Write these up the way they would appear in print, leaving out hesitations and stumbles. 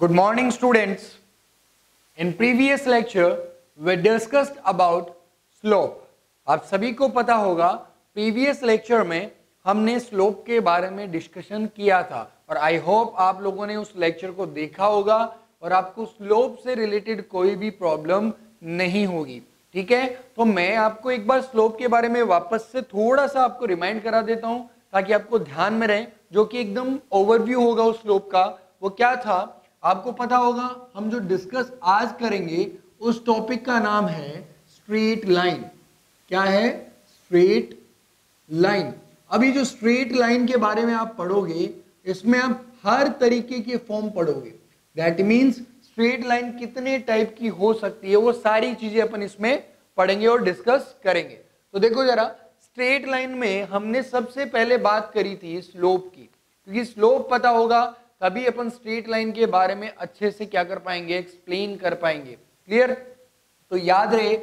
Good morning, students. In previous lecture, we discussed about slope. आप सभी को पता होगा previous lecture में हमने slope के बारे में डिस्कशन किया था और I hope आप लोगों ने उस lecture को देखा होगा और आपको slope से related कोई भी problem नहीं होगी। ठीक है, तो मैं आपको एक बार slope के बारे में वापस से थोड़ा सा आपको रिमाइंड करा देता हूं ताकि आपको ध्यान में रहे, जो कि एकदम ओवरव्यू होगा उस स्लोप का। वो क्या था आपको पता होगा। हम जो डिस्कस आज करेंगे उस टॉपिक का नाम है स्ट्रेट लाइन। क्या है? Straight line. अभी जो स्ट्रेट लाइन के बारे में आप पढ़ोगे इसमें आप हर तरीके के फॉर्म पढ़ोगे। दैट मीन्स स्ट्रेट लाइन कितने टाइप की हो सकती है वो सारी चीजें अपन इसमें पढ़ेंगे और डिस्कस करेंगे। तो देखो जरा, स्ट्रेट लाइन में हमने सबसे पहले बात करी थी स्लोप की, क्योंकि स्लोप पता होगा तभी अपन स्ट्रेट लाइन के बारे में अच्छे से क्या कर पाएंगे, एक्सप्लेन कर पाएंगे। क्लियर? तो याद रहे,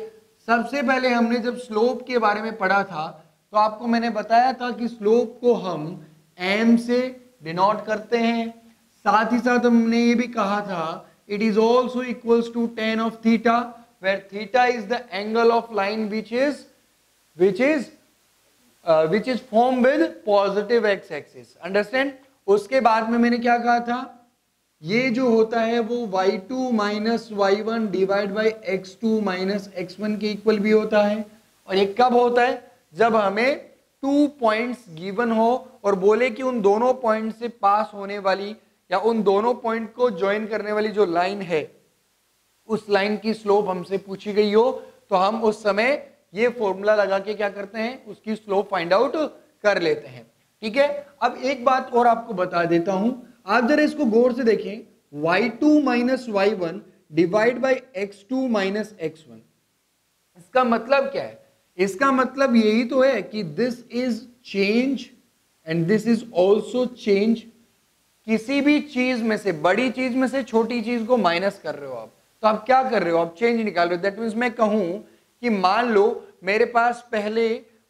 सबसे पहले हमने जब स्लोप के बारे में पढ़ा था तो आपको मैंने बताया था कि स्लोप को हम एम से डिनोट करते हैं। साथ ही साथ हमने ये भी कहा था it is also equals to tan of theta, where theta is the angle of line which is formed with positive x axis. Understand? उसके बाद में मैंने क्या कहा था, ये जो होता है वो y2 minus y1 divide by x2 minus x1 के इक्वल भी होता है। और ये कब होता है? जब हमें 2 पॉइंट्स गिवन हो और बोले कि उन दोनों पॉइंट से पास होने वाली या उन दोनों पॉइंट को ज्वाइन करने वाली जो लाइन है उस लाइन की स्लोप हमसे पूछी गई हो, तो हम उस समय ये फॉर्मूला लगा के क्या करते हैं, उसकी स्लोप फाइंड आउट कर लेते हैं। ठीक है, अब एक बात और आपको बता देता हूं, आप जरा इसको गौर से देखें। y2 minus y1 divide by x2 minus x1, इसका मतलब क्या है? इसका मतलब यही तो है कि this is change and this is also change. किसी भी चीज में से, बड़ी चीज में से छोटी चीज को माइनस कर रहे हो आप, तो आप क्या कर रहे हो, आप चेंज निकाल रहे हो। दैट मीन्स मैं कहूं कि मान लो मेरे पास पहले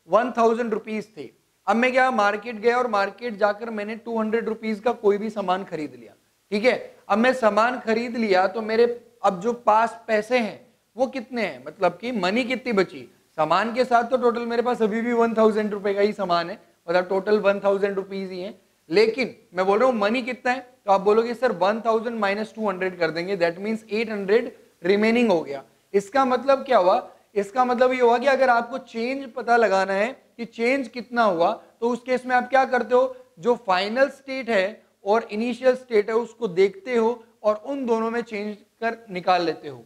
1000 रुपीज थे, अब मैं क्या मार्केट गया और मार्केट जाकर मैंने 200 रुपीज का कोई भी सामान खरीद लिया। ठीक है, अब मैं सामान खरीद लिया तो मेरे अब जो पास पैसे हैं वो कितने हैं, मतलब कि मनी कितनी बची। सामान के साथ तो टोटल मेरे पास अभी भी 1000 रुपए का ही सामान है, मतलब टोटल 1000 रुपीज ही है, लेकिन मैं बोल रहा हूं मनी कितना है, तो आप बोलोगे सर 1000 माइनस 200 कर देंगे, दैट मीन्स 800 रिमेनिंग हो गया। इसका मतलब क्या हुआ? इसका मतलब ये हुआ कि अगर आपको चेंज पता लगाना है कि चेंज कितना हुआ, तो उस केस में आप क्या करते हो, जो फाइनल स्टेट है और इनिशियल स्टेट है उसको देखते हो और उन दोनों में चेंज कर निकाल लेते हो।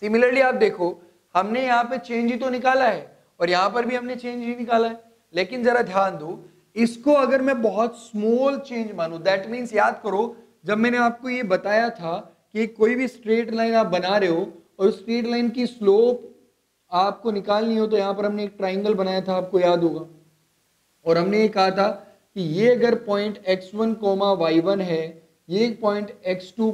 सिमिलरली आप देखो, हमने यहाँ पे चेंज ही तो निकाला है और यहाँ पर भी हमने चेंज ही निकाला है, लेकिन जरा ध्यान दो, इसको अगर मैं बहुत स्मॉल चेंज मानूं, दैट मीन्स याद करो जब मैंने आपको ये बताया था कि कोई भी स्ट्रेट लाइन आप बना रहे हो और स्ट्रेट लाइन की स्लोप आपको निकालनी हो, तो यहाँ पर हमने एक ट्राइंगल बनाया था, आपको याद होगा, और हमने ये कहा था कि ये अगर पॉइंट x1 y1 है, ये पॉइंट x2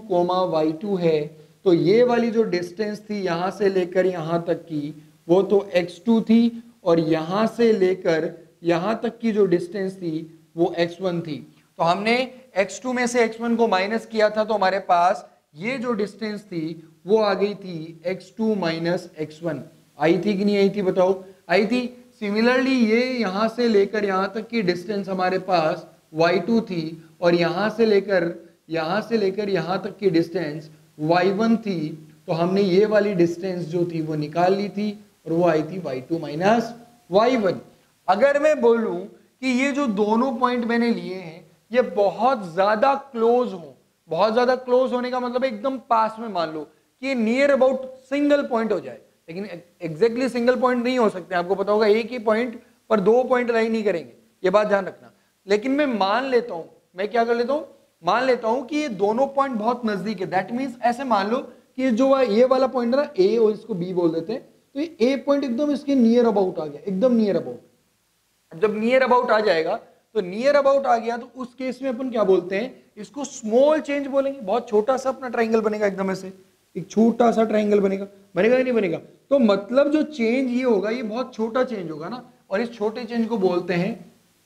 y2 है, तो ये वाली जो डिस्टेंस थी यहाँ से लेकर यहाँ तक की वो तो x2 थी, और यहाँ से लेकर यहाँ तक की जो डिस्टेंस थी वो x1 थी। तो हमने x2 में से x1 को माइनस किया था, तो हमारे पास ये जो डिस्टेंस थी वो आ गई थी x2 माइनस x1। आई थी कि नहीं आई थी, बताओ? आई थी। सिमिलरली ये यहाँ से लेकर यहाँ तक की डिस्टेंस हमारे पास y2 थी, और यहाँ से लेकर यहाँ तक की डिस्टेंस y1 थी, तो हमने ये वाली डिस्टेंस जो थी वो निकाल ली थी और वो आई थी y2 माइनस y1। अगर मैं बोलूं कि ये जो दोनों पॉइंट मैंने लिए हैं ये बहुत ज्यादा क्लोज हो, बहुत ज्यादा क्लोज होने का मतलब एकदम पास में, मान लो कि ये नियर अबाउट सिंगल पॉइंट हो जाए, लेकिन एग्जैक्टली सिंगल पॉइंट नहीं हो सकते, आपको पता होगा एक ही पॉइंट पर 2 पॉइंट लाइन नहीं करेंगे, ये बात ध्यान रखना। लेकिन मैं मान लेता हूं, मैं क्या कर लेता हूं, मान लेता हूं कि ये दोनों पॉइंट बहुत नजदीक है। दैट मीन्स ऐसे मान लो कि जो ये वाला पॉइंट है ना ए, और इसको बी बोल देते हैं, तो ये ए पॉइंट एकदम इसके नियर अबाउट आ गया, एकदम नियर अबाउट। जब नियर अबाउट आ जाएगा, तो नियर अबाउट आ गया, तो उस केस में अपन क्या बोलते हैं, इसको स्मॉल चेंज बोलेंगे। बहुत छोटा सा अपना ट्राइंगल बनेगा, एकदम ऐसे एक छोटा सा ट्राइंगल बनेगा, बनेगा या नहीं बनेगा? तो मतलब जो चेंज ये होगा ये बहुत छोटा चेंज होगा ना, और इस छोटे चेंज को बोलते हैं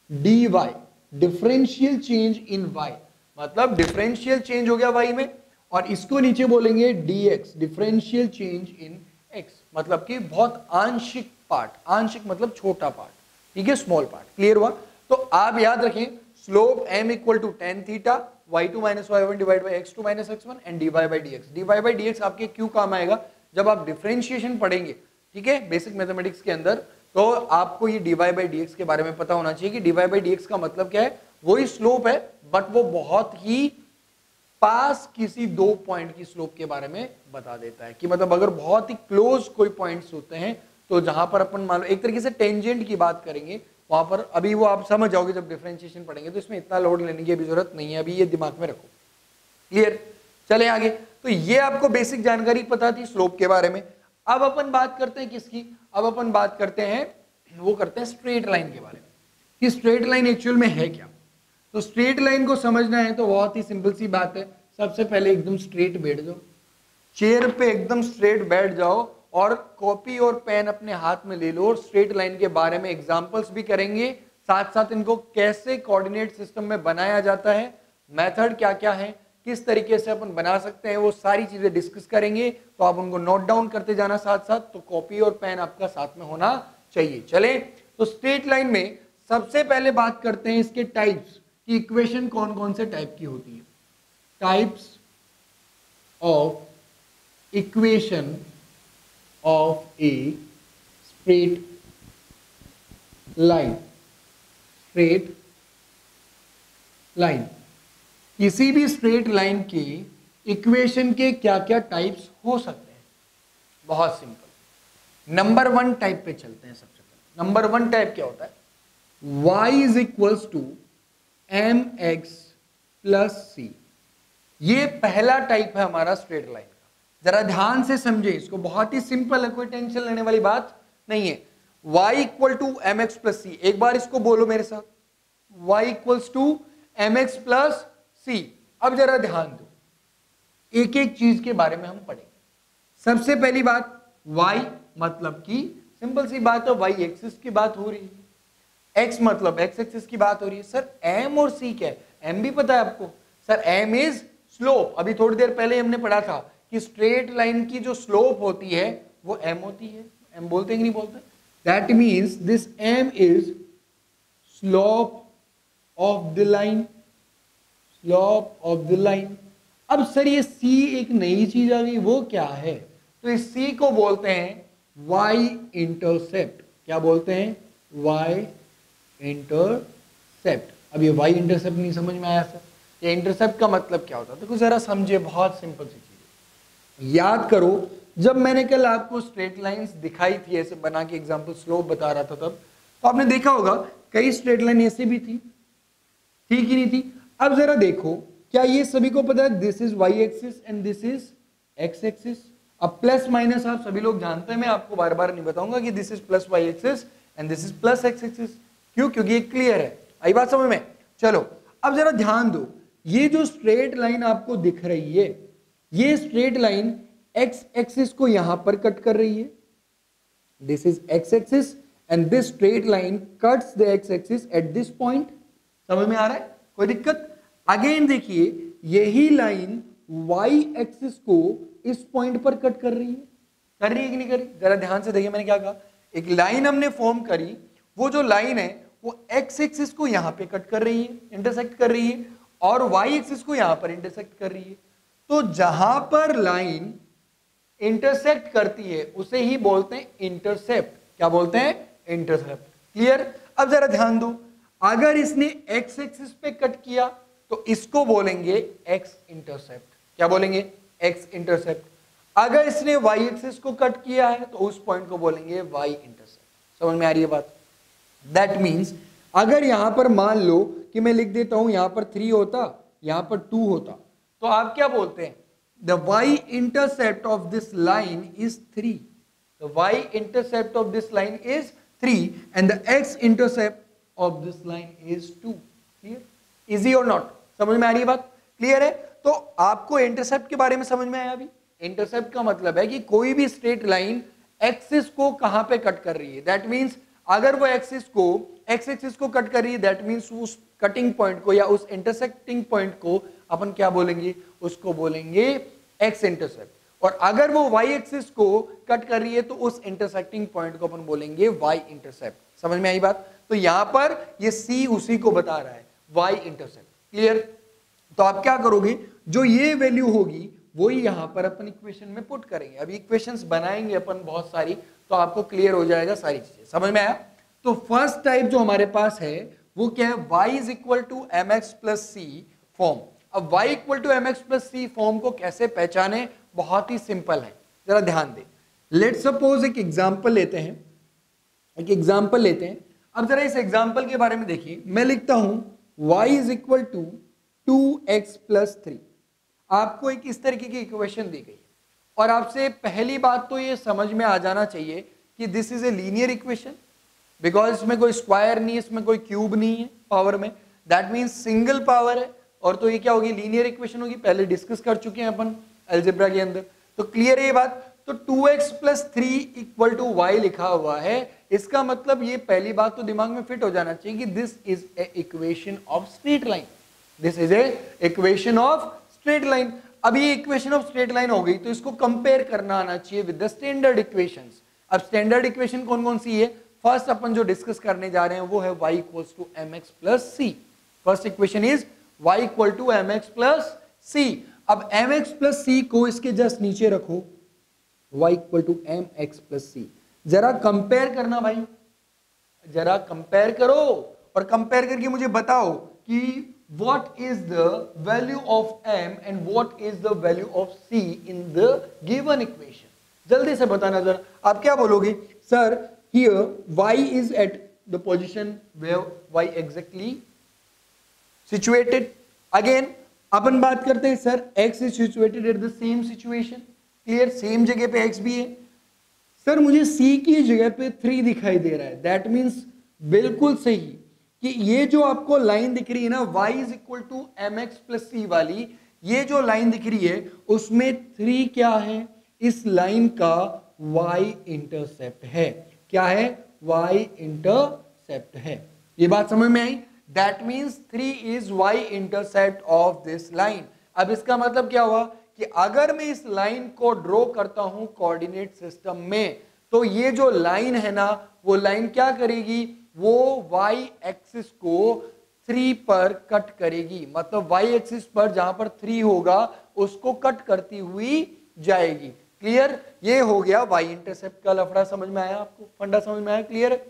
dy, differential change in y। मतलब डिफरेंशियल चेंज हो गया y में, और इसको नीचे बोलेंगे dx, differential change in x, मतलब कि बहुत आंशिक पार्ट, आंशिक मतलब छोटा पार्ट, ठीक है, स्मॉल पार्ट। क्लियर हुआ? तो आप याद रखें slope m equal to tan theta y2 minus y1 divide by x2 minus x1 and dy by dx। dy by dx आपके क्यों काम आएगा? जब आप डिफरेंशिएशन पढ़ेंगे, ठीक है, बेसिक मैथमेटिक्स के अंदर, तो आपको ये dy बाई dx के बारे में पता होना चाहिए कि dy बाई dx का मतलब क्या है। वही स्लोप है बट वो बहुत ही पास किसी दो पॉइंट की स्लोप के बारे में बता देता है, कि मतलब अगर बहुत ही क्लोज कोई पॉइंट्स होते हैं तो जहां पर अपन मान लो एक तरीके से टेंजेंट की बात करेंगे, वहां पर अभी वो आप समझ जाओगे जब डिफरेंशिएशन पढ़ेंगे, तो इसमें इतना लोड लेने की अभी जरूरत नहीं है, अभी ये दिमाग में रखो। क्लियर? चले आगे। तो ये आपको बेसिक जानकारी पता थी स्लोप के बारे में। अब अपन बात करते हैं किसकी? अब अपन बात करते हैं, वो करते हैं स्ट्रेट लाइन के बारे में, कि स्ट्रेट लाइन एक्चुअल में है क्या। तो स्ट्रेट लाइन को समझना है तो बहुत ही सिंपल सी बात है। सबसे पहले एकदम स्ट्रेट बैठ जाओ, चेयर पे एकदम स्ट्रेट बैठ जाओ और कॉपी और पेन अपने हाथ में ले लो और स्ट्रेट लाइन के बारे में एग्जांपल्स भी करेंगे, साथ साथ इनको कैसे कोऑर्डिनेट सिस्टम में बनाया जाता है, मेथड क्या क्या है, किस तरीके से अपन बना सकते हैं, वो सारी चीजें डिस्कस करेंगे। तो आप उनको नोट डाउन करते जाना साथ साथ, तो कॉपी और पेन आपका साथ में होना चाहिए। चले, तो स्ट्रेट लाइन में सबसे पहले बात करते हैं इसके टाइप्स की, इक्वेशन कौन कौन से टाइप की होती है। Types of equation of a straight line. Straight line, किसी भी स्ट्रेट लाइन के इक्वेशन के क्या क्या टाइप्स हो सकते हैं? बहुत सिंपल। नंबर 1 टाइप पे चलते हैं। सबसे पहले नंबर 1 टाइप क्या होता है? y is equals to mx plus c. ये पहला टाइप है हमारा स्ट्रेट लाइन का। जरा ध्यान से समझे इसको, बहुत ही सिंपल है, कोई टेंशन लेने वाली बात नहीं है। y equal to M x plus c, एक बार इसको बोलो मेरे साथ, y equals to M x plus c. अब जरा ध्यान दो, एक एक चीज के बारे में हम पढ़ेंगे। सबसे पहली बात, y मतलब कि सिंपल सी बात है, y एक्सिस की बात हो रही है, x मतलब x एक्सिस की बात हो रही है। सर m और c क्या है? m भी पता है आपको? Sir m is slope. अभी थोड़ी देर पहले हमने पढ़ा था कि स्ट्रेट लाइन की जो स्लोप होती है वो m होती है। m बोलते हैं कि नहीं बोलते? That means this m is slope of the line, slope of the line. अब सर ये c एक नई चीज आ गई, वो क्या है? तो इस c को बोलते हैं y इंटरसेप्ट। क्या बोलते हैं? y intercept. अब ये y इंटरसेप्ट नहीं समझ में आया सर? ये इंटरसेप्ट का मतलब क्या होता है? तो जरा समझिए, बहुत सिंपल सी चीज। याद करो, जब मैंने कल आपको स्ट्रेट लाइंस दिखाई थी ऐसे बना के, एग्जांपल स्लोप बता रहा था तब, तो आपने देखा होगा कई स्ट्रेट लाइन ऐसे भी थी, ठीक ही नहीं थी? अब जरा देखो, क्या ये सभी को पता है this is y axis and this is x axis? अब प्लस माइनस आप सभी लोग जानते हैं, मैं आपको बार बार नहीं बताऊंगा कि this is plus y axis and this is plus x axis. क्यों? क्योंकि ये क्लियर है। आई बात समझ में? चलो अब जरा ध्यान दो, ये जो स्ट्रेट लाइन आपको दिख रही है, ये स्ट्रेट लाइन x एक्सिस को यहां पर कट कर रही है, this is x axis and this straight line cuts the x axis at this point. समझ में आ रहा है? कोई दिक्कत? अगेन देखिए, यही लाइन y एक्सिस को इस पॉइंट पर कट कर रही है कि नहीं कर रही? जरा ध्यान से देखिए, मैंने क्या कहा, एक लाइन हमने फॉर्म करी, वो जो लाइन है वो x एक्सिस को यहां पे कट कर रही है, इंटरसेक्ट कर रही है, और y एक्सिस को यहां पर इंटरसेक्ट कर रही है। तो जहां पर लाइन इंटरसेक्ट करती है उसे ही बोलते हैं इंटरसेप्ट। क्या बोलते हैं? इंटरसेप्ट। क्लियर? अब जरा ध्यान दो, अगर इसने x एक्सिस पे कट किया तो इसको बोलेंगे x इंटरसेप्ट। क्या बोलेंगे? x intercept. अगर इसने y एक्सिस को कट किया है तो उस पॉइंट को बोलेंगे y इंटरसेप्ट। समझ में आ रही है बात? दैट मीन्स अगर यहां पर मान लो कि मैं लिख देता हूं, यहां पर 3 होता, यहां पर 2 होता, तो आप क्या बोलते हैं? The y intercept of this line is 3। The y intercept of this line is 3 and the x intercept of this line is 2। Clear? Easy और नॉट? समझ में आ रही है बात? क्लियर है? तो आपको इंटरसेप्ट के बारे में समझ में आया अभी? इंटरसेप्ट का मतलब है कि कोई भी स्ट्रेट लाइन एक्सिस को कहां पे कट कर रही है। दैट मींस अगर वो एक्स एक्सिस को कट कर रही है, दैट मीन्स उस कटिंग पॉइंट को या उस इंटरसेक्टिंग पॉइंट को अपन क्या बोलेंगे, उसको बोलेंगे एक्स इंटरसेप्ट। और अगर वो वाई एक्सिस को कट कर रही है तो उस इंटरसेक्टिंग पॉइंट को अपन बोलेंगे वाई इंटरसेप्ट। समझ में आई बात? तो यहां पर ये सी उसी को बता रहा है, वाई इंटरसेप्ट। क्लियर? तो आप क्या करोगे, जो ये वैल्यू होगी वही यहां पर अपन इक्वेशन में पुट करेंगे। अभी इक्वेशंस बनाएंगे अपन बहुत सारी, तो आपको क्लियर हो जाएगा सारी चीजें। समझ में आया? तो फर्स्ट टाइप जो हमारे पास है वो क्या है, y is equal to M x plus c form. अब y equal to M x plus c form को कैसे पहचाने, बहुत ही सिंपल है, जरा ध्यान दे। लेट सपोज एक एग्जांपल लेते हैं, अब जरा इस एग्जांपल के बारे में देखिए। मैं लिखता हूं y is equal to 2x plus 3। आपको एक इस तरीके की इक्वेशन दी गई और आपसे पहली बात तो ये समझ में आ जाना चाहिए कि this is a linear equation, because इसमें कोई स्क्वायर नहीं है, इसमें कोई क्यूब नहीं है पावर में, दैट मीन्स सिंगल पावर है। और तो ये क्या होगी, लीनियर इक्वेशन होगी, पहले डिस्कस कर चुके हैं अपन अलजेब्रा के अंदर। तो क्लियर है ये बात? तो 2x plus 3 equal to y लिखा हुआ है, इसका मतलब ये पहली बात तो दिमाग में फिट हो जाना चाहिए कि this is a equation of straight line, this is a equation of straight line. अब ये इक्वेशन ऑफ स्ट्रेट लाइन हो गई तो इसको कंपेयर करना आना चाहिए विद द स्टैंडर्ड इक्वेशंस। अब स्टैंडर्ड इक्वेशन कौन कौन सी है, फर्स्ट अपन जो डिस्कस करने जा रहे हैं वो है y equals to mx plus c। First equation is y equal to mx plus c। अब mx प्लस c को इसके जस्ट नीचे रखो, y equal to mx plus c। जरा कंपेयर करना भाई, जरा कंपेयर करो और कंपेयर करके मुझे बताओ कि what is the value of m and what is the value of c in the given equation। जल्दी से बताना जरा, आप क्या बोलोगे, sir here y is at the position where y exactly situated। again अपन बात करते हैं sir x is situated at the same situation, clear, same जगह पे x भी है। सर मुझे c की जगह पे 3 दिखाई दे रहा है, दैट मीन्स बिल्कुल सही कि ये जो आपको लाइन दिख रही है ना y is equal to M x plus c वाली, ये जो लाइन दिख रही है उसमें 3 क्या है, इस लाइन का y इंटरसेप्ट है। क्या है, y इंटरसेप्ट है। ये बात समझ में आई? That means 3 is y intercept of this line. अब इसका मतलब क्या हुआ कि अगर मैं इस लाइन को ड्रॉ करता हूं कोऑर्डिनेट सिस्टम में, तो ये जो लाइन है ना, वो लाइन क्या करेगी, वो y एक्सिस को 3 पर कट करेगी। मतलब y एक्सिस पर जहां पर 3 होगा उसको कट करती हुई जाएगी। क्लियर? ये हो गया y इंटरसेप्ट का लफड़ा। समझ में आया आपको? फंडा समझ में आया? क्लियर है?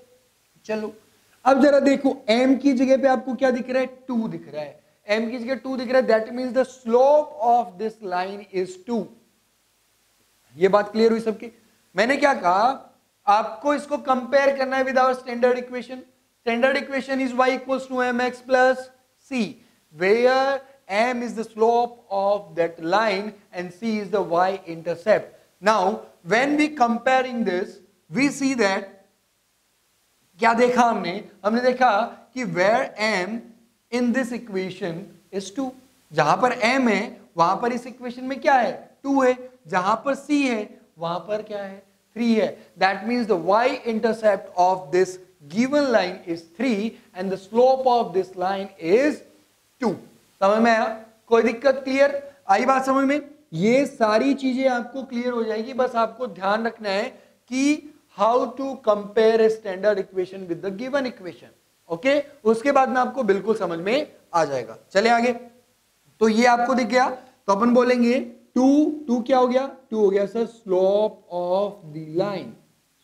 चलो अब जरा देखो, m की जगह पे आपको क्या दिख रहा है, 2 दिख रहा है। m की जगह 2 दिख रहा है, that means the slope of this line is 2। ये बात क्लियर हुई सबकी? मैंने क्या कहा, आपको इसको कंपेयर करना है with our standard equation. Standard equation is y equals to mx plus c, where m is the slope of that line and c is the y intercept. Now when we comparing this, we see that क्या देखा हमने देखा कि where m in this equation is 2। जहां पर m है वहां पर इस इक्वेशन में क्या है, 2 है। जहां पर c है वहां पर क्या है, 3 है। That means the y intercept of this given line is 3 and the slope of this line is 2। समझ में आया? कोई दिक्कत? क्लियर आई बात समझ में? ये सारी चीजें आपको क्लियर हो जाएगी, बस आपको ध्यान रखना है कि how to compare a standard equation with the given equation. Okay, उसके बाद में आपको बिल्कुल समझ में आ जाएगा। चले आगे। तो ये आपको दिख गया, तो अपन बोलेंगे 2 क्या हो गया, 2 हो गया sir slope of the line,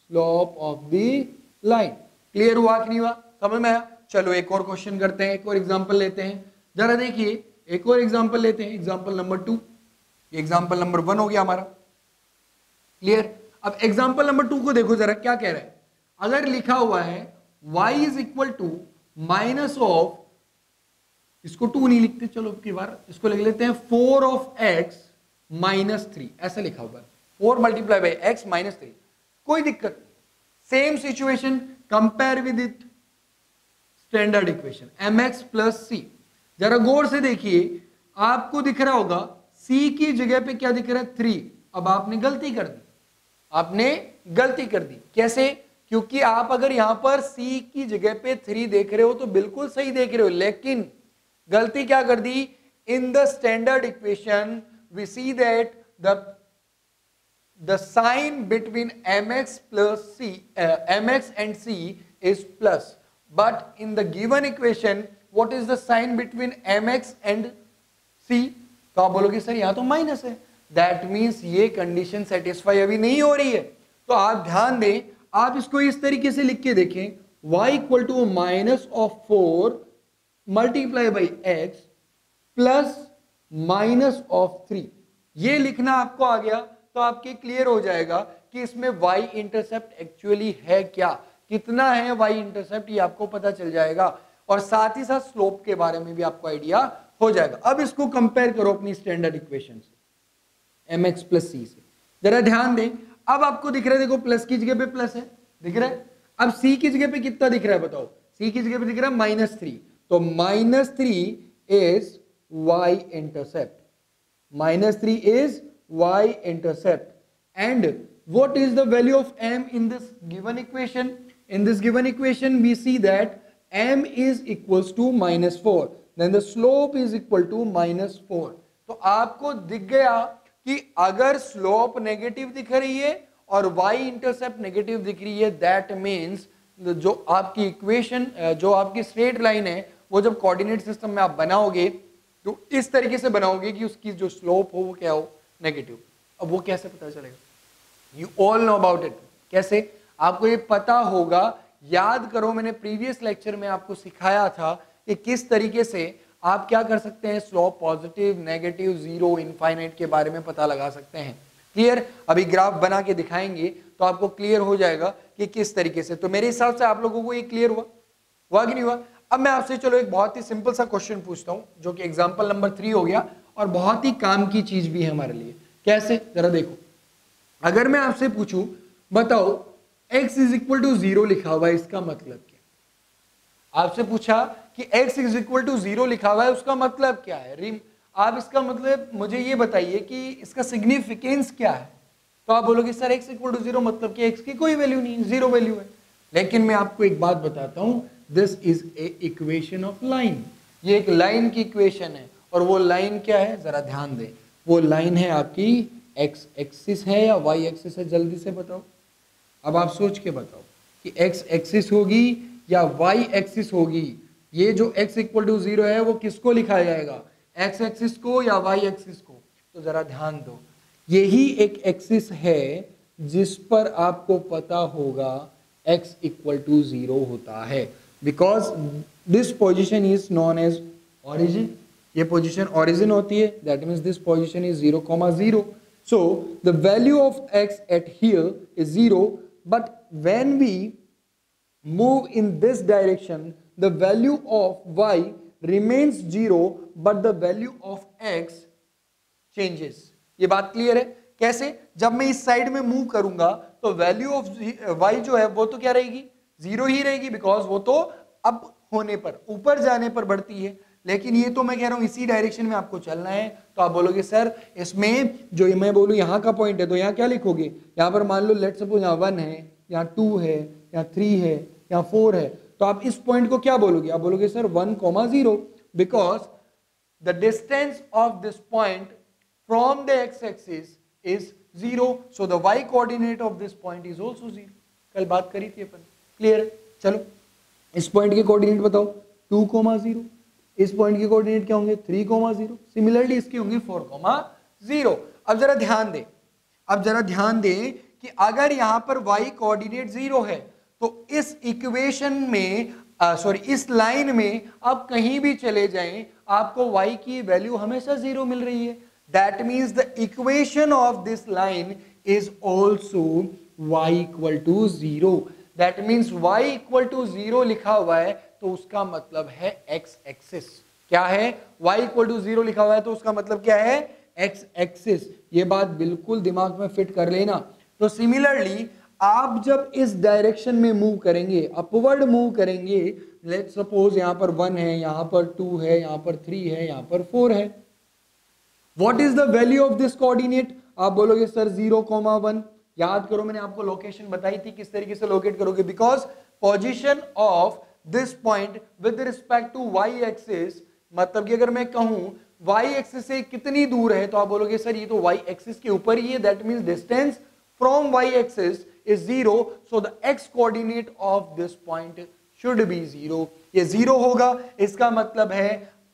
slope of the line. Clear हुआ कि नहीं हुआ? समझ में आया? चलो एक और क्वेश्चन करते हैं, एक और एग्जांपल लेते हैं। जरा देखिए, एक और एग्जांपल लेते हैं, एग्जांपल नंबर 2। एग्जांपल नंबर 1 हो गया हमारा। क्लियर? अब एग्जांपल नंबर 2 को देखो जरा, क्या कह रहा है। अगर लिखा हुआ है y is equal to minus of, इसको 2 नहीं लिखते, चलो की बार इसको लिख लेते हैं 4 ऑफ x माइनस 3, ऐसा लिखा हुआ है 4 मल्टीप्लाई बाई x माइनस 3। कोई दिक्कत नहीं, same situation, compare with it standard equation mx plus c। जरा गौर से देखिए, आपको दिख रहा होगा c की जगह पे क्या दिख रहा है, 3। अब आपने गलती कर दी, आपने गलती कर दी। कैसे? क्योंकि आप अगर यहां पर c की जगह पे 3 देख रहे हो तो बिल्कुल सही देख रहे हो, लेकिन गलती क्या कर दी, in the standard equation we see that the sign between mx plus c mx and c is plus, but in the given equation what is the sign between mx and c, तो आप बोलोगे sir यहाँ तो minus है, that means ये condition satisfy अभी नहीं हो रही है। तो आप ध्यान दें, आप इसको इस तरीके से लिख के देखें, y equal to minus of 4 multiply by x plus minus of 3, ये लिखना आपको आ गया तो आपके क्लियर हो जाएगा कि इसमें y इंटरसेप्ट एक्चुअली है क्या, कितना है y इंटरसेप्ट, ये आपको पता चल जाएगा और साथ ही साथ स्लोप के बारे में भी आपको आइडिया हो जाएगा। अब इसको कंपेयर करो अपनी स्टैंडर्ड इक्वेशन से mx प्लस c से, जरा ध्यान दें। अब आपको दिख रहा है, देखो प्लस की जगह पे प्लस है, दिख रहा है। अब c की जगह पे कितना दिख रहा है बताओ, c की जगह पे दिख रहा है -3, तो -3 is y intercept, -3 is y intercept, and what is the value of m in this given equation? In this given equation we see that m is equals to -4, then the slope is equal to -4। तो आपको दिख गया कि अगर slope negative दिख रही है और y इंटरसेप्ट नेगेटिव दिख रही है, दैट मीन्स जो आपकी इक्वेशन, जो आपकी स्ट्रेट लाइन है, वो जब कोऑर्डिनेट सिस्टम में आप बनाओगे तो इस तरीके से बनाओगे कि उसकी जो स्लोप हो वो क्या हो, नेगेटिव। अब वो कैसे पता चलेगा, you all know about it, कैसे आपको ये पता होगा, याद करो मैंने प्रीवियस लेक्चर में आपको सिखाया था कि किस तरीके से आप क्या कर सकते हैं, slope positive, negative, zero, infinite के बारे में पता लगा सकते हैं। क्लियर, अभी ग्राफ बना के दिखाएंगे तो आपको क्लियर हो जाएगा कि किस तरीके से। तो मेरे हिसाब से आप लोगों को ये क्लियर हुआ कि नहीं हुआ। अब मैं आपसे चलो एक बहुत ही सिंपल सा क्वेश्चन पूछता हूं, जो कि एग्जाम्पल नंबर 3 हो गया और बहुत ही काम की चीज भी है हमारे लिए। कैसे, जरा देखो, अगर मैं आपसे पूछूं बताओ x इज इक्वल टू 0 लिखा हुआ है, इसका मतलब क्या, आपसे पूछा कि x इज इक्वल टू 0 लिखा हुआ है, उसका मतलब क्या है, आप इसका मतलब मुझे ये बताइए कि इसका सिग्निफिकेंस क्या है। तो आप बोलोगे सर x इक्वल टू 0 मतलब कि x की कोई वैल्यू नहीं, 0 वैल्यू है। लेकिन मैं आपको एक बात बताता हूं, this is a equation of line, ये एक लाइन की इक्वेशन है। और वो लाइन क्या है, जरा ध्यान दें, वो लाइन है आपकी x एक्सिस है या y एक्सिस है, जल्दी से बताओ। अब आप सोच के बताओ कि x एक्सिस होगी या y एक्सिस होगी। ये जो x इक्वल टू 0 है वो किसको लिखा जाएगा, x एक्सिस को या y एक्सिस को। तो जरा ध्यान दो, यही एक एक्सिस है जिस पर आपको पता होगा x इक्वल टू 0 होता है, because this position is known as origin, ये पोजीशन ओरिजिन होती है, that means this position is 0,0। So the value of x at here is 0, but when we move in this direction the value of y remains 0, but the value of x changes. ये बात clear है, कैसे, जब मैं इस side में move करूंगा तो वैल्यू ऑफ y जो है वो तो क्या रहेगी, 0 ही रहेगी, बिकॉज वो तो अप होने पर, ऊपर जाने पर बढ़ती है। लेकिन ये तो मैं कह रहा हूं इसी डायरेक्शन में आपको चलना है। तो आप बोलोगे सर इसमें जो मैं बोलूं यहाँ का पॉइंट है, तो यहाँ क्या लिखोगे, यहाँ पर मान लो लेट सपोज यहाँ 1 है, यहाँ 2 है, यहाँ 3 है, यहाँ 4 है, तो आप इस पॉइंट को क्या बोलोगे, आप बोलोगे sir 1,0, because the distance of this point from the x axis is 0, so the y coordinate of this point is also 0। कल बात करी थी अपन, क्लियर है। चलो इस पॉइंट के कोऑर्डिनेट बताओ, 2,0, इस पॉइंट के कोऑर्डिनेट क्या होंगे, 3,0, सिमिलरली इसके होंगे 4,0। अब जरा ध्यान दें, अब जरा ध्यान दें कि अगर यहां पर y कोऑर्डिनेट 0 है तो इस इक्वेशन में इस लाइन में आप कहीं भी चले जाएं आपको y की वैल्यू हमेशा 0 मिल रही है। That means the equation of this line is also y equal to 0। That means y equal to 0 लिखा हुआ है तो उसका मतलब है x एक्सिस। क्या है, y इक्वल टू 0 लिखा हुआ है तो उसका मतलब क्या है, x एक्सिस। ये बात बिल्कुल दिमाग में फिट कर लेना। तो सिमिलरली आप जब इस डायरेक्शन में मूव करेंगे, अपवर्ड मूव करेंगे, लेट्स सपोज यहां पर 1 है, यहां पर 2 है, यहां पर 3 है, यहां पर 4 है, what is the value of this coordinate, आप बोलोगे सर 0,1, याद करो मैंने आपको लोकेशन बताई थी किस तरीके से लोकेट करोगे, because position of this point with respect to y axis, मतलब कि अगर मैं कहूं वाई एक्सिस से कितनी दूर है तो आप बोलोगे सर ये तो वाई एक्सिस के ऊपर ही है, that means distance from y axis is 0, so the x coordinate of this point should be 0। ये 0 होगा, इसका मतलब है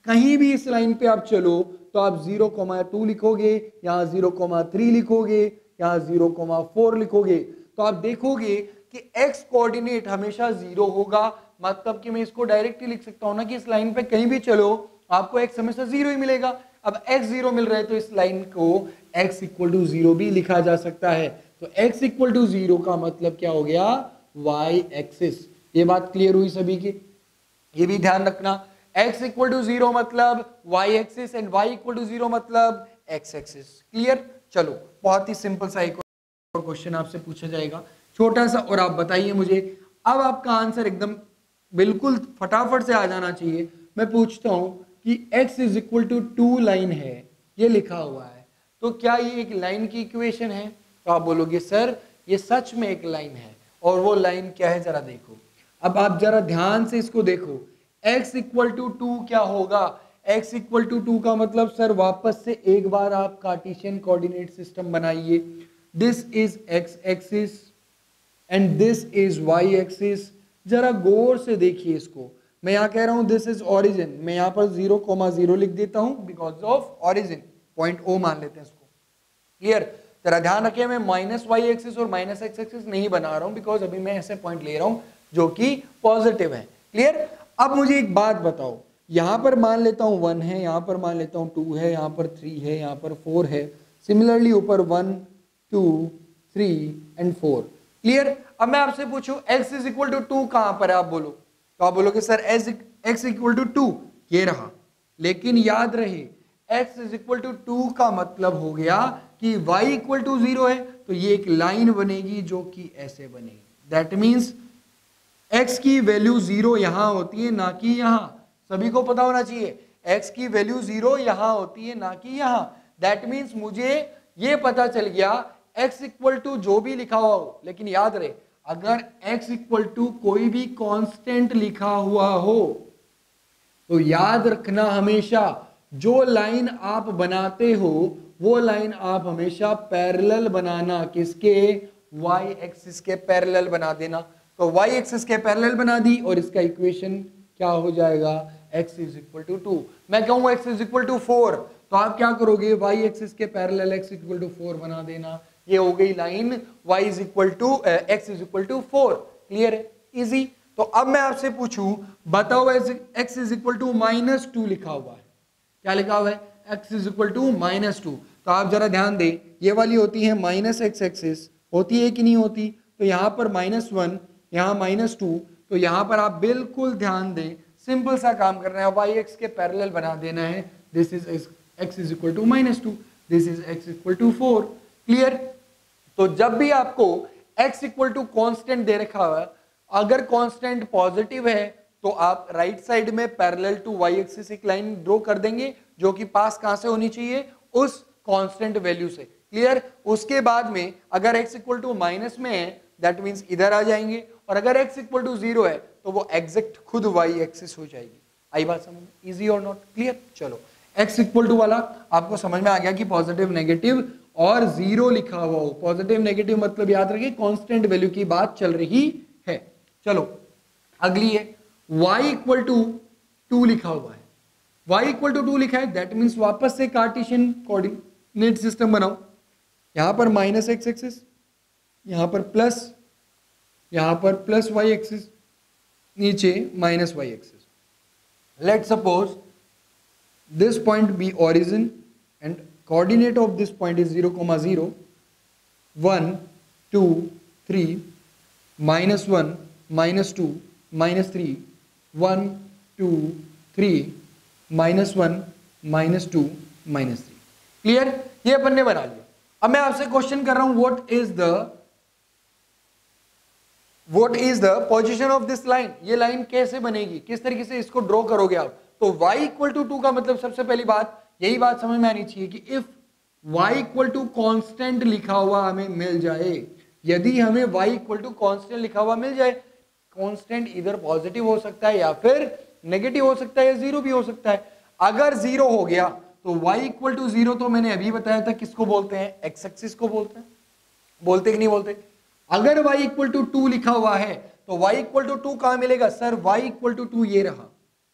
कहीं भी इस लाइन पे आप चलो तो आप 0,2 लिखोगे, यहां 0,3 लिखोगे, यहां 0,4 लिखोगे, तो आप देखोगे कि x कोऑर्डिनेट हमेशा 0 होगा। मतलब कि मैं इसको डायरेक्टली लिख सकता हूं ना कि इस लाइन पे कहीं भी चलो आपको x हमेशा 0 ही मिलेगा। अब x 0 मिल रहा है तो इस लाइन को x इक्वल टू 0 भी लिखा जा सकता है। तो x इक्वल टू 0 का मतलब क्या हो गया, y एक्सिस। ये बात क्लियर हुई सभी की? ये भी ध्यान रखना, x इक्वल टू 0 मतलब y axis and y equal to 0 मतलब x एक्सिस। क्लियर? चलो बहुत ही सिंपल सा एक और क्वेश्चन आपसे पूछा जाएगा, छोटा सा, और आप बताइए मुझे। अब आपका आंसर एकदम बिल्कुल फटाफट से आ जाना चाहिए। मैं पूछता हूं कि x is equal to 2 line है, ये लिखा हुआ है, तो क्या ये एक लाइन की इक्वेशन है? तो आप बोलोगे सर ये सच में एक लाइन है, और वो लाइन क्या है जरा देखो। अब आप जरा ध्यान से इसको देखो, x इक्वल टू 2 क्या होगा? x इक्वल टू 2 का मतलब सर वापस से एक बार आप कार्टेशियन कोऑर्डिनेट सिस्टम बनाइए। This is x axis and this is y axis. जरा गौर से देखिए इसको, मैं यहाँ कह रहा हूं दिस इज ओरिजिन, मैं यहाँ पर 0,0 लिख देता हूं because of origin, point O मान लेते हैं इसको। क्लियर? जरा ध्यान रखिए, मैं माइनस y एक्सिस और माइनस x एक्सिस नहीं बना रहा हूं बिकॉज अभी मैं ऐसे पॉइंट ले रहा हूं जो कि पॉजिटिव है। क्लियर? अब मुझे एक बात बताओ, यहां पर मान लेता हूं 1 है, यहां पर मान लेता हूं 2 है, यहां पर 3 है, यहां पर 4 है, सिमिलरली ऊपर 1 2 3 एंड 4। क्लियर? अब मैं आपसे पूछूं x इज इक्वल टू 2 कहां पर है, आप बोलो, तो आप बोलोगे सर x इक्वल टू 2 ये रहा। लेकिन याद रहे x इज इक्वल टू 2 का मतलब हो गया कि y इक्वल टू 0 है, तो ये एक लाइन बनेगी जो कि ऐसे बनेगी। दैट मीन्स x की वैल्यू 0 यहां होती है ना कि यहां, सभी को पता होना चाहिए x की वैल्यू 0 यहां होती है ना कि यहां। दैट मीन्स मुझे ये पता चल गया x इक्वल टू जो भी लिखा हुआ हो, लेकिन याद रहे अगर x इक्वल टू कोई भी कांस्टेंट लिखा हुआ हो तो याद रखना हमेशा जो लाइन आप बनाते हो वो लाइन आप हमेशा पैरेलल बनाना, किसके? y एक्सिस के पैरेलल बना देना। तो y एक्सिस के पैरेलल बना दी और इसका इक्वेशन क्या हो जाएगा? x is equal to 2। मैं कहूँ x इज इक्वल टू 4 तो आप क्या करोगे? y एक्सिस के पैरेलल x इक्वल टू 4 बना देना। ये हो गई line y is equal to x is equal to 4। Clear है? इजी। तो अब मैं आपसे पूछूं, बताओ x इज इक्वल टू -2 लिखा हुआ है, क्या लिखा हुआ है? x is equal to -2। तो आप जरा ध्यान दें, ये वाली होती है -x एक्सिस, होती है कि नहीं होती? तो यहाँ पर -1, यहाँ -2, तो यहाँ पर आप बिल्कुल ध्यान दें, सिंपल सा काम करना है, y x के पैरेलल बना देना है। This is x is equal to -2, this is x equal to 4। Clear? तो जब भी आपको x इक्वल टू कॉन्स्टेंट दे रखा हुआ है, अगर कांस्टेंट पॉजिटिव है तो आप राइट साइड में पैरेलल टू y एक्सिस एक लाइन ड्रॉ कर देंगे जो कि पास कहां से होनी चाहिए? उस कांस्टेंट वैल्यू से। क्लियर? उसके बाद में अगर x इक्वल टू माइनस में है दैट मींस इधर आ जाएंगे, और अगर x इक्वल टू 0 है तो वो एग्जैक्ट खुद y एक्सिस हो जाएगी। आई बात समझ में? इजी और नॉट? क्लियर? चलो x इक्वल टू वाला आपको समझ में आ गया कि पॉजिटिव नेगेटिव और 0 लिखा हुआ हो। पॉजिटिव नेगेटिव मतलब याद रखिए कांस्टेंट वैल्यू की बात चल रही है। चलो अगली है y इक्वल टू 2 लिखा हुआ है, y इक्वल टू 2 लिखा है, दैट मीन्स वापस से कार्टेशियन कोऑर्डिनेट सिस्टम बनाओ। यहां पर माइनस x एक्सिस, यहां पर प्लस, यहां पर प्लस y एक्सिस, नीचे minus y axis. Let suppose this point be origin and coordinate of this point is 0,0, 1 2 3 -1 -2 -3 1 2 3 -1 -2 -3। Clear? ये अपन ने बना लिया। अब मैं आपसे क्वेश्चन कर रहा हूं what is the position of this line. ये लाइन कैसे बनेगी, किस तरीके से इसको ड्रॉ करोगे आप? तो y इक्वल टू 2 का मतलब सबसे पहली बात यही बात समझ में आनी चाहिए कि if y equal to constant लिखा हुआ हमें मिल जाए यदि हमें y इक्वल टू कॉन्स्टेंट लिखा हुआ मिल जाए, कॉन्स्टेंट इधर पॉजिटिव हो सकता है या फिर नेगेटिव हो सकता है या जीरो भी हो सकता है। अगर जीरो हो गया तो y इक्वल टू जीरो तो मैंने अभी बताया था किसको बोलते हैं, एक्स एक्सिस को बोलते हैं, बोलते कि नहीं बोलते। अगर y इक्वल टू 2 लिखा हुआ है तो y इक्वल टू 2 कहां मिलेगा सर, y इक्वल टू 2 ये रहा।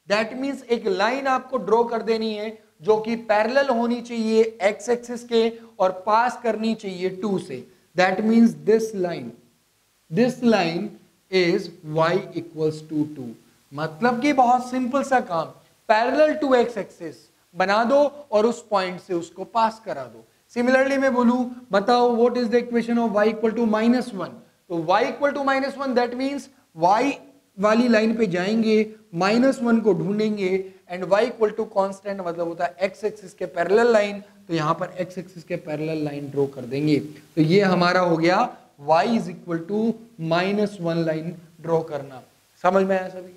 दैट मींस एक लाइन आपको ड्रॉ कर देनी है जो कि पैरेलल होनी चाहिए एक्स एक्सिस के और पास करनी चाहिए 2 से। That means this line is y equals to 2। मतलब कि बहुत सिंपल सा काम, पैरेलल टू एक्स एक्सिस बना दो और उस पॉइंट से उसको पास करा दो। सिमिलरली मैं बोलूं बताओ what is the equation of y equal to -1, तो y equal to -1 that means y वाली लाइन पे जाएंगे, -1 को ढूंढेंगे and y equal to constant मतलब होता है x एक्सिस के पैरेलल लाइन, तो यहां पर x एक्सिस के पैरेलल लाइन ड्रॉ कर देंगे। तो ये हमारा हो गया y is equal to -1 line draw करना। समझ में आया सभी?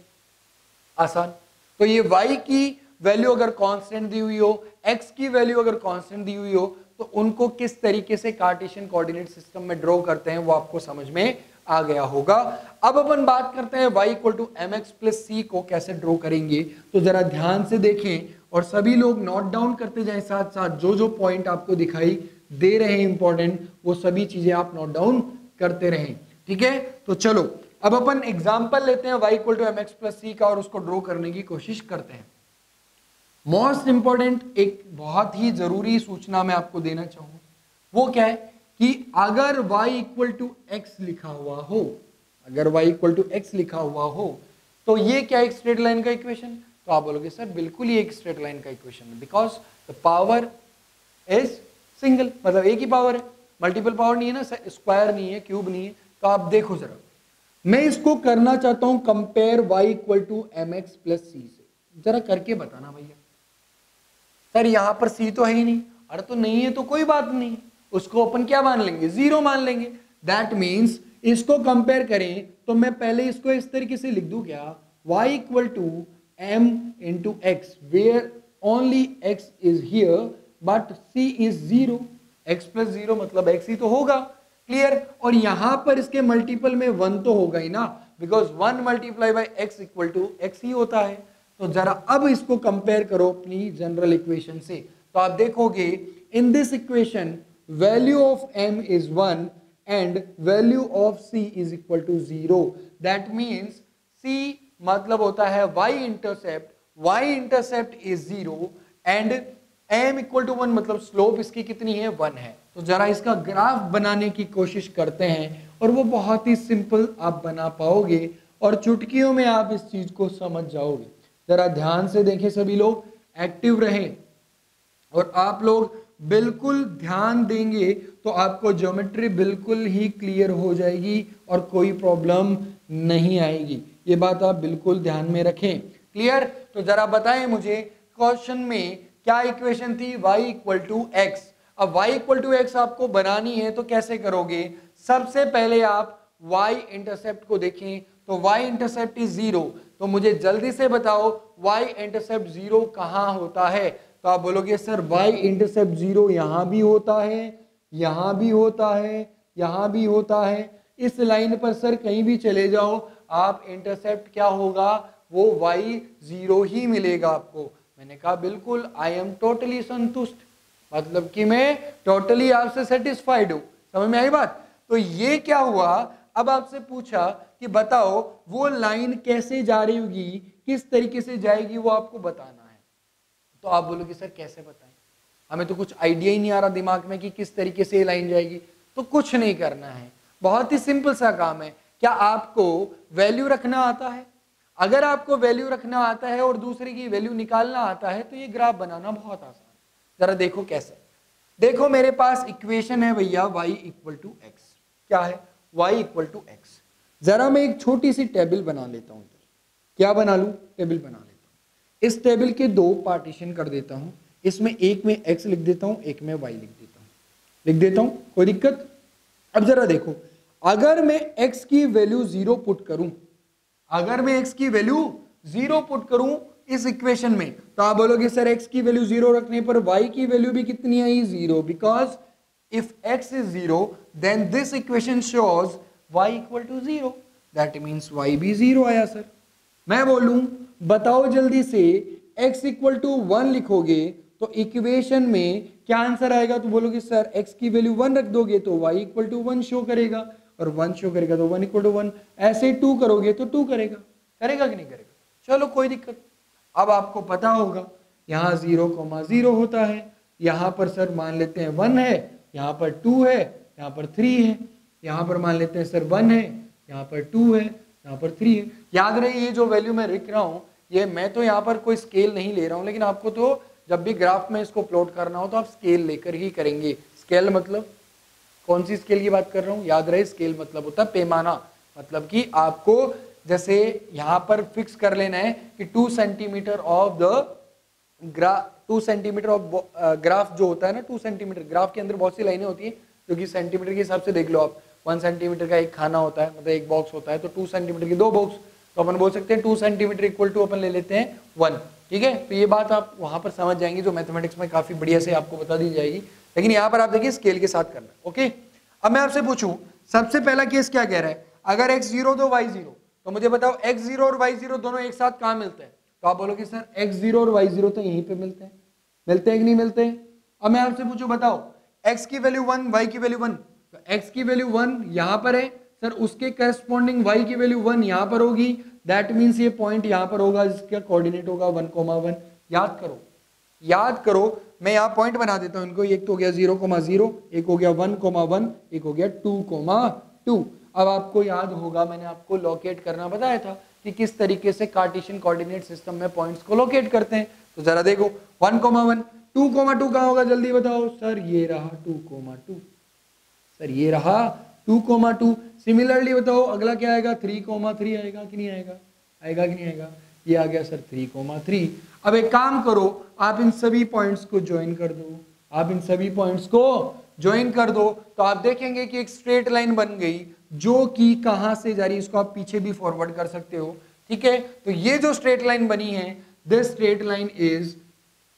आसान। तो ये y की वैल्यू अगर कांस्टेंट दी हुई हो, x की वैल्यू अगर कांस्टेंट दी हुई हो, तो उनको किस तरीके से कार्टेशियन कोऑर्डिनेट सिस्टम में ड्रॉ करते हैं वो आपको समझ में आ गया होगा। अब अपन बात करते हैं y equal to mx plus c को कैसे ड्रॉ करेंगे। तो जरा ध्यान से देखें और सभी लोग नोट डाउन करते जाएं, साथ साथ जो जो पॉइंट आपको दिखाई दे रहे हैं इंपॉर्टेंट, वो सभी चीजें आप नोट डाउन करते रहें, ठीक है। तो चलो अब अपन एग्जाम्पल लेते हैं y equal to mx plus c का और उसको ड्रॉ करने की कोशिश करते हैं। मोस्ट इंपॉर्टेंट एक बहुत ही जरूरी सूचना मैं आपको देना चाहूंगा, वो क्या है कि अगर y इक्वल टू x लिखा हुआ हो, अगर y इक्वल टू x लिखा हुआ हो तो ये क्या एक स्ट्रेट लाइन का इक्वेशन? तो आप बोलोगे सर बिल्कुल ये एक स्ट्रेट लाइन का इक्वेशन है, because the power is single, मतलब एक ही पावर है, मल्टीपल पावर नहीं है ना, स्क्वायर नहीं है, क्यूब नहीं है। तो आप देखो जरा, मैं इसको करना चाहता हूं compare y equal to mx plus c से, जरा करके बताना भैया। सर यहां पर c तो है ही नहीं, अरे तो नहीं है तो कोई बात नहीं, उसको अपन क्या मान लेंगे, जीरो मान लेंगे। दैट मीन्स इसको कंपेयर करें तो मैं पहले इसको इस तरीके से लिख दूं क्या, y equal to m into x, where only x is here but c is zero, x plus zero मतलब x ही तो होगा, क्लियर। और यहां पर इसके मल्टीपल में 1 तो होगा ही ना, because 1 multiply by x equal to x ही होता है। तो जरा अब इसको कंपेयर करो अपनी जनरल इक्वेशन से, तो आप देखोगे in this equation value of m is 1 and value of c is equal to 0। That means c मतलब होता है y intercept is 0 and m equal to 1 मतलब स्लोप इसकी कितनी है, 1 है। तो जरा इसका ग्राफ बनाने की कोशिश करते हैं और वो बहुत ही सिंपल आप बना पाओगे और चुटकियों में आप इस चीज को समझ जाओगे। जरा ध्यान से देखें सभी लोग, एक्टिव रहें और आप लोग बिल्कुल ध्यान देंगे तो आपको ज्योमेट्री बिल्कुल ही क्लियर हो जाएगी और कोई प्रॉब्लम नहीं आएगी। ये बात आप बिल्कुल ध्यान में रखें, क्लियर। तो जरा बताएं मुझे क्वेश्चन में क्या इक्वेशन थी, y इक्वल टू एक्स। अब y इक्वल टू एक्स आपको बनानी है तो कैसे करोगे, सबसे पहले आप y इंटरसेप्ट को देखें, तो y इंटरसेप्ट इज 0, तो मुझे जल्दी से बताओ y इंटरसेप्ट 0 कहां होता है। तो आप बोलोगे सर y इंटरसेप्ट 0 यहां भी होता है, यहां भी होता है, यहां भी होता है, इस लाइन पर सर कहीं भी चले जाओ आप इंटरसेप्ट क्या होगा, वो y 0 ही मिलेगा आपको। मैंने कहा बिल्कुल, आई एम टोटली संतुष्ट, मतलब कि मैं टोटली आपसे सेटिस्फाइड हूं। समझ में आई बात? तो ये क्या हुआ, अब आपसे पूछा कि बताओ वो लाइन कैसे जा रही होगी, किस तरीके से जाएगी, वो आपको बताना है। तो आप बोलोगे सर कैसे बताएं, हमें तो कुछ आइडिया ही नहीं आ रहा दिमाग में कि किस तरीके से ये लाइन जाएगी। तो कुछ नहीं करना है, बहुत ही सिंपल सा काम है। क्या आपको वैल्यू रखना आता है? अगर आपको वैल्यू रखना आता है और दूसरे की वैल्यू निकालना आता है तो ये ग्राफ बनाना बहुत आसान है। जरा देखो कैसे, देखो मेरे पास इक्वेशन है भैया y इक्वल टू एक्स, क्या है, y इक्वल टू एक्स। जरा मैं एक छोटी सी टेबल बना लेता हूं, क्या बना लूं, टेबल बना लेता हूं। इस टेबल के 2 पार्टीशन कर देता हूं, इसमें एक में x लिख देता हूं, एक में y लिख देता हूं, कोई दिक्कत। अब जरा देखो, अगर मैं x की वैल्यू 0 पुट करूं, अगर मैं x की वैल्यू 0 पुट करूं इस इक्वेशन में, तो आप बोलोगे सर x की वैल्यू 0 रखने पर y की वैल्यू भी कितनी आई, 0, because if x is 0 then this equation shows y equal to 0, that means y भी 0 आया सर। मैं बोलूं बताओ जल्दी से x इक्वल टू 1 लिखोगे तो इक्वेशन में क्या आंसर आएगा, तो बोलोगे सर x की वैल्यू 1 रख दोगे तो y इक्वल टू 1 शो करेगा, और 1 शो करेगा तो 1 इक्वल टू 1, ऐसे 2 करोगे तो 2 करेगा, करेगा कि नहीं करेगा? चलो कोई दिक्कत। अब आपको पता होगा यहाँ 0,0 होता है, यहाँ पर सर मान लेते हैं 1 है, यहाँ पर 2 है, यहाँ पर 3 है, यहाँ पर मान लेते हैं सर 1 है, यहाँ पर 2 है, यहाँ पर 3 है। याद रहे ये जो वैल्यू मैं लिख रहा हूँ ये मैं तो यहाँ पर कोई स्केल नहीं ले रहा हूँ, लेकिन आपको तो जब भी ग्राफ में इसको प्लॉट करना हो तो आप स्केल लेकर ही करेंगे। स्केल मतलब कौन सी स्केल की बात कर रहा हूँ, याद रहे स्केल मतलब होता है पैमाना, मतलब कि आपको जैसे यहाँ पर फिक्स कर लेना है कि 2 centimetre of the graph, 2 centimetre of graph जो होता है ना, 2 सेंटीमीटर ग्राफ के अंदर बहुत सी लाइनें होती है जो कि सेंटीमीटर के हिसाब से देख लो आप, 1 सेंटीमीटर का एक खाना होता है, मतलब एक बॉक्स होता है, तो 2 सेंटीमीटर की 2 बॉक्स, तो अपन बोल सकते हैं 2 सेंटीमीटर इक्वल टू अपन ले लेते हैं 1, ठीक है। तो ये बात आप वहां पर समझ जाएंगे जो मैथमेटिक्स में काफी बढ़िया से आपको बता दी जाएगी, लेकिन यहाँ पर आप देखिए स्केल के साथ करना, ओके। अब मैं आपसे पूछूं सबसे पहला केस क्या कह रहा है, अगर x 0 तो y 0, तो मुझे बताओ x 0 और y 0 दोनों एक साथ कहाँ मिलते हैं, तो आप बोलोगे सर x 0 और y 0 तो यहीं पे मिलते हैं, मिलते हैं कि नहीं मिलते हैं। अब मैं आपसे पूछूं बताओ x की वैल्यू 1 y की वैल्यू 1, तो x की वैल्यू 1 यहाँ पर है सर, उसके करस्पॉन्डिंग y की वैल्यू 1 यहाँ पर होगी, दैट मीन्स ये पॉइंट यहाँ पर होगा जिसका कोऑर्डिनेट होगा 1,1। याद करो, याद करो, मैं यहाँ पॉइंट बना देता हूँ इनको, एक तो हो गया 0,0, एक हो गया 1,1, एक हो गया 2,2। अब आपको याद होगा मैंने आपको लोकेट करना बताया था कि किस तरीके से कार्टेशियन कोऑर्डिनेट सिस्टम में पॉइंट्स को लोकेट करते हैं, तो जरा देखो 1,1, 2,2 कहाँ होगा जल्दी बताओ, सर ये रहा 2,2, सर ये रहा 2,2। सिमिलरली बताओ अगला क्या आएगा, 3,3 आएगा कि नहीं आएगा, आएगा कि नहीं आएगा, ये आ गया सर 3,3। अब एक काम करो, आप इन सभी पॉइंट्स को ज्वाइन कर दो, आप इन सभी पॉइंट्स को ज्वाइन कर दो, तो आप देखेंगे कि एक स्ट्रेट लाइन बन गई जो कि कहां से जा रही है, इसको आप पीछे भी फॉरवर्ड कर सकते हो, ठीक है। तो ये जो स्ट्रेट लाइन बनी है, this straight line is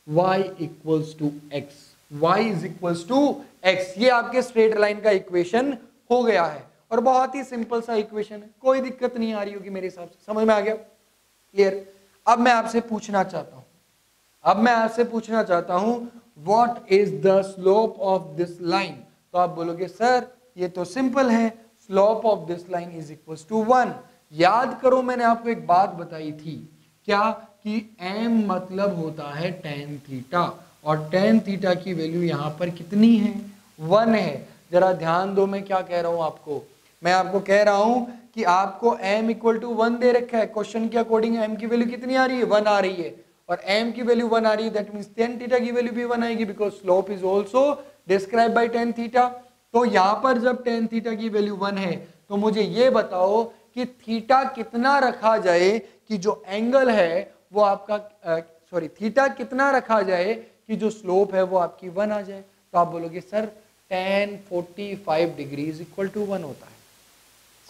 y equals to x, y is equals to x, ये आपके स्ट्रेट लाइन का इक्वेशन हो गया है, और बहुत ही सिंपल सा इक्वेशन है, कोई दिक्कत नहीं आ रही होगी मेरे हिसाब से, समझ में आ गया, क्लियर। अब मैं आपसे पूछना चाहता हूं, अब मैं आपसे पूछना चाहता हूं what is the slope of this line, तो आप बोलोगे सर ये तो सिंपल है, slope of this line is equals to 1। याद करो मैंने आपको एक बात बताई थी, क्या कि m मतलब होता है tan थीटा, और tan थीटा की वैल्यू यहां पर कितनी है, 1 है। जरा ध्यान दो मैं क्या कह रहा हूं आपको, मैं आपको कह रहा हूं कि आपको m इक्वल टू 1 दे रखा है, क्वेश्चन के अकॉर्डिंग m की वैल्यू कितनी आ रही है, 1 आ रही है, और m की वैल्यू 1 आ रही है, दैट मींस tan थीटा की वैल्यू भी 1 आएगी, because slope is also describe by tan theta. तो यहां पर जब tan थीटा की वैल्यू 1 है, तो मुझे ये बताओ कि थीटा कितना रखा जाए कि जो एंगल है वो आपका सॉरी थीटा कितना रखा जाए कि जो स्लोप है वो आपकी 1 आ जाए, तो आप बोलोगे sir tan 45 degree is equal to 1 होता है,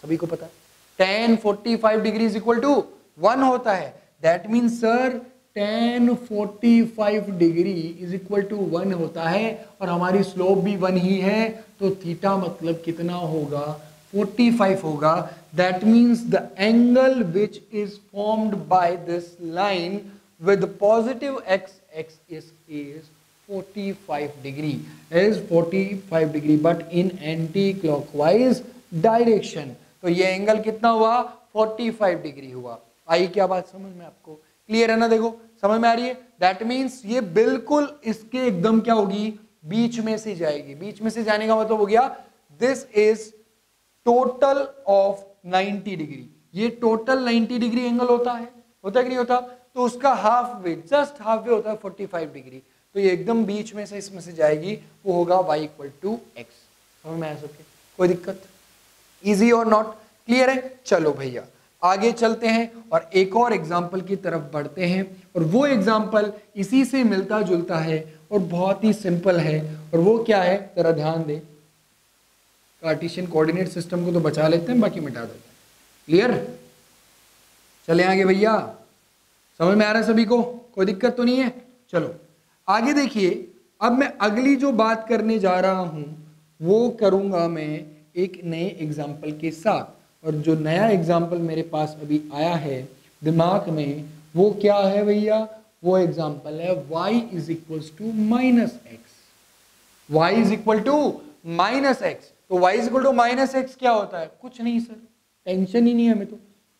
सभी को पता है tan 45 degree is equal to 1 होता है, that means sir tan 45 degree is equal to 1 होता है, और हमारी स्लोप भी 1 ही है, तो थीटा मतलब कितना होगा, 45 होगा, that means the angle which is formed by this line with positive x axis is 45 degree, is 45 degree but in anti-clockwise direction, तो ये एंगल कितना हुआ, 45 डिग्री हुआ। आई क्या बात समझ में आपको, क्लियर है ना, देखो समझ में आ रही है, दैट मीन्स ये बिल्कुल इसके एकदम क्या होगी, बीच में से जाएगी, बीच में से जाने का मतलब हो गया this is total of 90 degree, ये टोटल 90 डिग्री एंगल होता है कि नहीं होता, तो उसका half way, just half way होता है 45 डिग्री, तो ये एकदम बीच में से इसमें से जाएगी, वो होगा y इक्वल टू एक्स। समझ में आ सके, कोई दिक्कत, इजी और नॉट, क्लियर है। चलो भैया आगे चलते हैं और एक और एग्जाम्पल की तरफ बढ़ते हैं, और वो एग्जाम्पल इसी से मिलता जुलता है और बहुत ही सिंपल है, और वो क्या है जरा ध्यान दे, कार्टेशियन कोऑर्डिनेट सिस्टम को तो बचा लेते हैं, बाकी मिटा देते हैं, क्लियर। चले आगे भैया, समझ में आ रहा है सभी को, कोई दिक्कत तो नहीं है। चलो आगे देखिए, अब मैं अगली जो बात करने जा रहा हूं वो करूंगा मैं एक नए एग्जाम्पल के साथ। और जो नया एग्जाम्पल मेरे पास अभी आया है दिमाग में, वो क्या है भैया? वो एग्जाम्पल है y is equal to minus x. y is equal to minus x. तो y is equal to minus x क्या होता है? कुछ नहीं सर, टेंशन ही नहीं है हमें तो।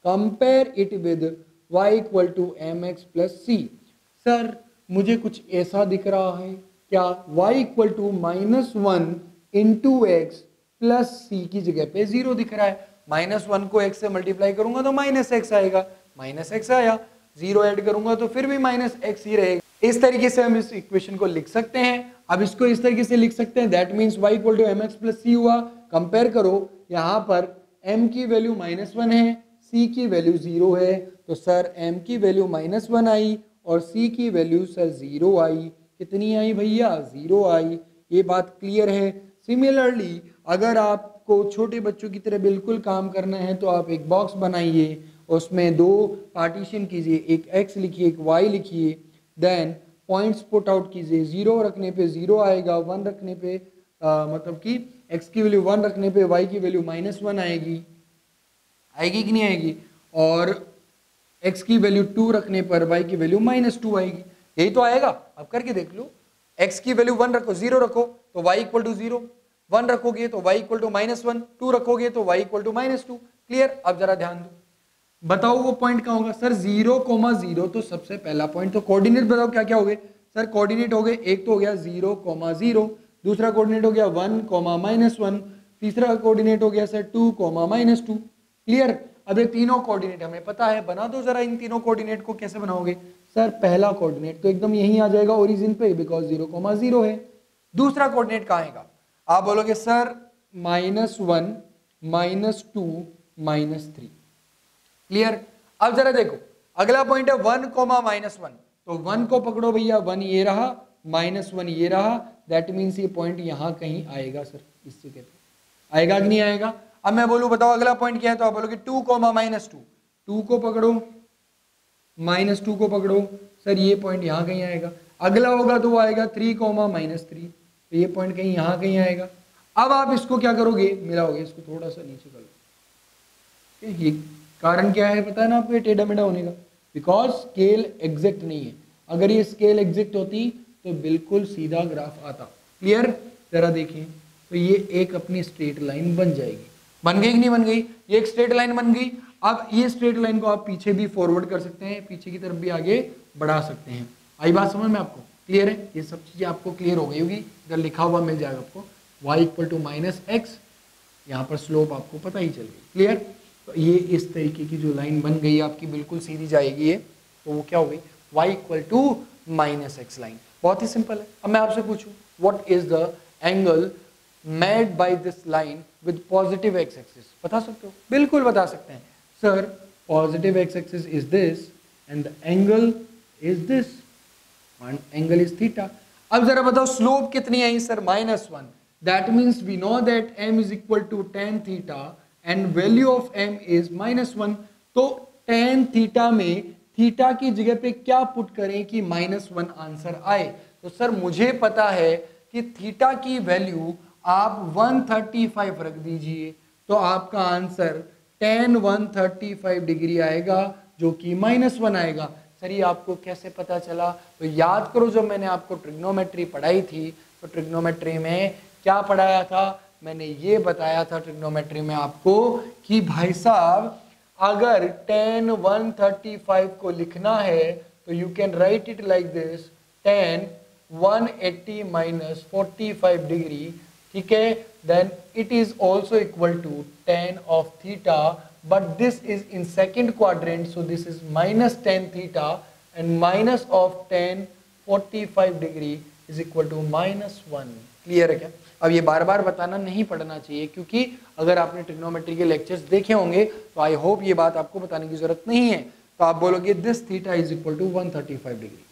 Compare it with y equal to M x plus c. Sir मुझे कुछ ऐसा दिख रहा है क्या? y equal to minus one into x plus सी की जगह पे जीरो दिख रहा है। माइनस वन को x से मल्टीप्लाई करूंगा तो माइनस एक्स आएगा, माइनस एक्स आया। जीरो ऐड करूंगा तो फिर भी माइनस एक्स ही रहेगा। इस तरीके से हम इस इक्वेशन को लिख सकते हैं। अब इसको इस तरीके से लिख सकते हैं, that means y equal to M x plus c हुआ। कंपेयर करो, यहाँ पर m की वैल्यू माइनस वन है, c की वैल्यू जीरो है, तो सर m की वैल्यू माइनस वन आई और c की वैल्यू सर जीरो आई। कितनी आई भैया? जीरो आई। ये बात क्लियर है। सिमिलरली अगर आपको छोटे बच्चों की तरह बिल्कुल काम करना है तो आप एक बॉक्स बनाइए, उसमें दो पार्टीशन कीजिए, एक x लिखिए एक y लिखिए, देन पॉइंट्स पुट आउट कीजिए। जीरो रखने पे जीरो आएगा, वन रखने पे मतलब कि x की वैल्यू वन रखने पे y की वैल्यू माइनस वन आएगी, आएगी कि नहीं आएगी? और x की वैल्यू टू रखने पर y की वैल्यू माइनस टू आएगी। यही तो आएगा, आप करके देख लो। x की वैल्यू वन रखो, जीरो रखो तो y equal to zero, one रखोगे तो y equal to minus one, two रखोगे तो y equal to minus two. Clear? अब जरा ध्यान दो, बताओ वो पॉइंट कहाँ होगा? सर 0,0 तो सबसे पहला पॉइंट। तो कोऑर्डिनेट बताओ क्या क्या हो गए? सर कोऑर्डिनेट हो गए, एक तो हो गया 0,0, दूसरा कोऑर्डिनेट हो गया 1, माइनस वन, तीसरा कोऑर्डिनेट हो गया सर 2, माइनस टू। क्लियर? अब ये तीनों कोऑर्डिनेट हमें पता है, बना दो जरा इन तीनों कोऑर्डिनेट को। कैसे बनाओगे? सर पहला कोऑर्डिनेट तो एकदम यही आ जाएगा ओरिजिन पे, बिकॉज 0,0 है। दूसरा कोऑर्डिनेट कहाँ आएगा? आप बोलोगे सर -1, -2, -3। क्लियर? अब जरा देखो, अगला पॉइंट है 1, माइनस वन, तो 1 को पकड़ो भैया, 1 ये रहा, -1 ये रहा, दैट मीन्स ये पॉइंट यहां कहीं आएगा सर, इस जगह पे आएगा कि नहीं आएगा? अब मैं बोलूं बताओ अगला पॉइंट क्या है, तो आप बोलोगे 2, माइनस टू, 2 को पकड़ो, -2 को पकड़ो, सर ये पॉइंट यहां कहीं आएगा। अगला होगा तो वो आएगा 3, -3, तो ये पॉइंट कहीं यहां कहीं आएगा। अब आप इसको क्या करोगे? मिलाओगे, इसको थोड़ा सा नीचे कर लो। ये कारण क्या है पता है ना आपको, ये टेढ़ा मेढ़ा होने का? बिकॉज स्केल एग्जैक्ट नहीं है। अगर ये स्केल एग्जैक्ट होती तो बिल्कुल सीधा ग्राफ आता। क्लियर? जरा देखें, तो ये एक अपनी स्ट्रेट लाइन बन जाएगी। बन गई कि नहीं बन गई? ये एक स्ट्रेट लाइन बन गई। अब ये स्ट्रेट लाइन को आप पीछे भी फॉरवर्ड कर सकते हैं, पीछे की तरफ भी आगे बढ़ा सकते हैं। आई बात समझ में आपको? क्लियर है? ये सब चीजें आपको क्लियर हो गई होगी, इधर लिखा हुआ मिल जाएगा आपको y equal to minus x, यहाँ पर स्लोप आपको पता ही चल गई। क्लियर? तो ये इस तरीके की जो लाइन बन गई आपकी बिल्कुल सीधी जाएगी ये, तो वो क्या हो गई? y equal to minus x line. बहुत ही सिंपल है। अब मैं आपसे पूछूं, what is the angle made by this line with positive x axis? बता सकते हो? बिल्कुल बता सकते हैं। Sir positive x axis is this and the angle is this, angle is theta. अब जरा बताओ स्लोप कितनी आई? Sir -1। That means we know that m is equal to tan theta and value of m is -1। तो tan theta में theta की जगह पे क्या पुट करें कि -1 आंसर आए? तो सर मुझे पता है कि थीटा की वैल्यू आप 135 रख दीजिए, तो आपका आंसर tan 135 डिग्री आएगा, जो कि -1 आएगा। सर ये आपको कैसे पता चला? तो याद करो जब मैंने आपको ट्रिग्नोमेट्री पढ़ाई थी, तो ट्रिग्नोमेट्री में क्या पढ़ाया था? मैंने ये बताया था ट्रिग्नोमेट्री में आपको कि भाई साहब अगर tan 135 को लिखना है तो you can write it like this, tan 180 minus 45 degree, ठीक है, then it is also equal to tan of theta, but this is in second quadrant, so this is minus tan theta and minus of tan 45 degree is equal to -1। Clear है क्या? अब ये बार बार बताना नहीं पड़ना चाहिए, क्योंकि अगर आपने ट्रिग्नोमेट्री के लेक्चर्स देखे होंगे तो आई होप ये बात आपको बताने की जरूरत नहीं है। तो आप बोलोगे this theta is equal to 135 degree.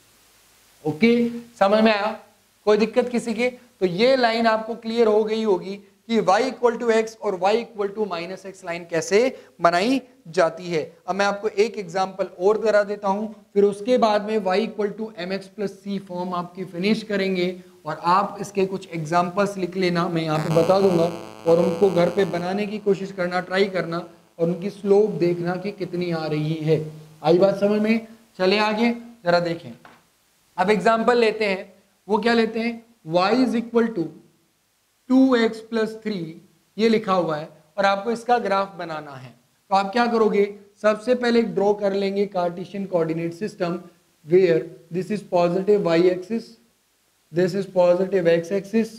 Okay, समझ में आया? कोई दिक्कत किसी के? तो ये लाइन आपको क्लियर हो गई होगी कि y इक्वल टू एक्स और y equal to minus x line कैसे बनाई जाती है। अब मैं आपको एक एग्जांपल और करा देता हूं, फिर उसके बाद में y equal to M x plus c form आपकी फिनिश करेंगे और आप इसके कुछ एग्जाम्पल्स लिख लेना, मैं यहाँ पे बता दूंगा, और उनको घर पे बनाने की कोशिश करना, ट्राई करना, और उनकी स्लोप देखना कि कितनी आ रही है। आई बात समझ में? चले आगे जरा देखें। अब एग्जाम्पल लेते हैं, वो क्या लेते हैं, y is equal to 2x plus 3 ये लिखा हुआ है और आपको इसका ग्राफ बनाना है। तो आप क्या करोगे, सबसे पहले ड्रॉ कर लेंगे Cartesian coordinate system where this is positive y axis, this is positive x axis,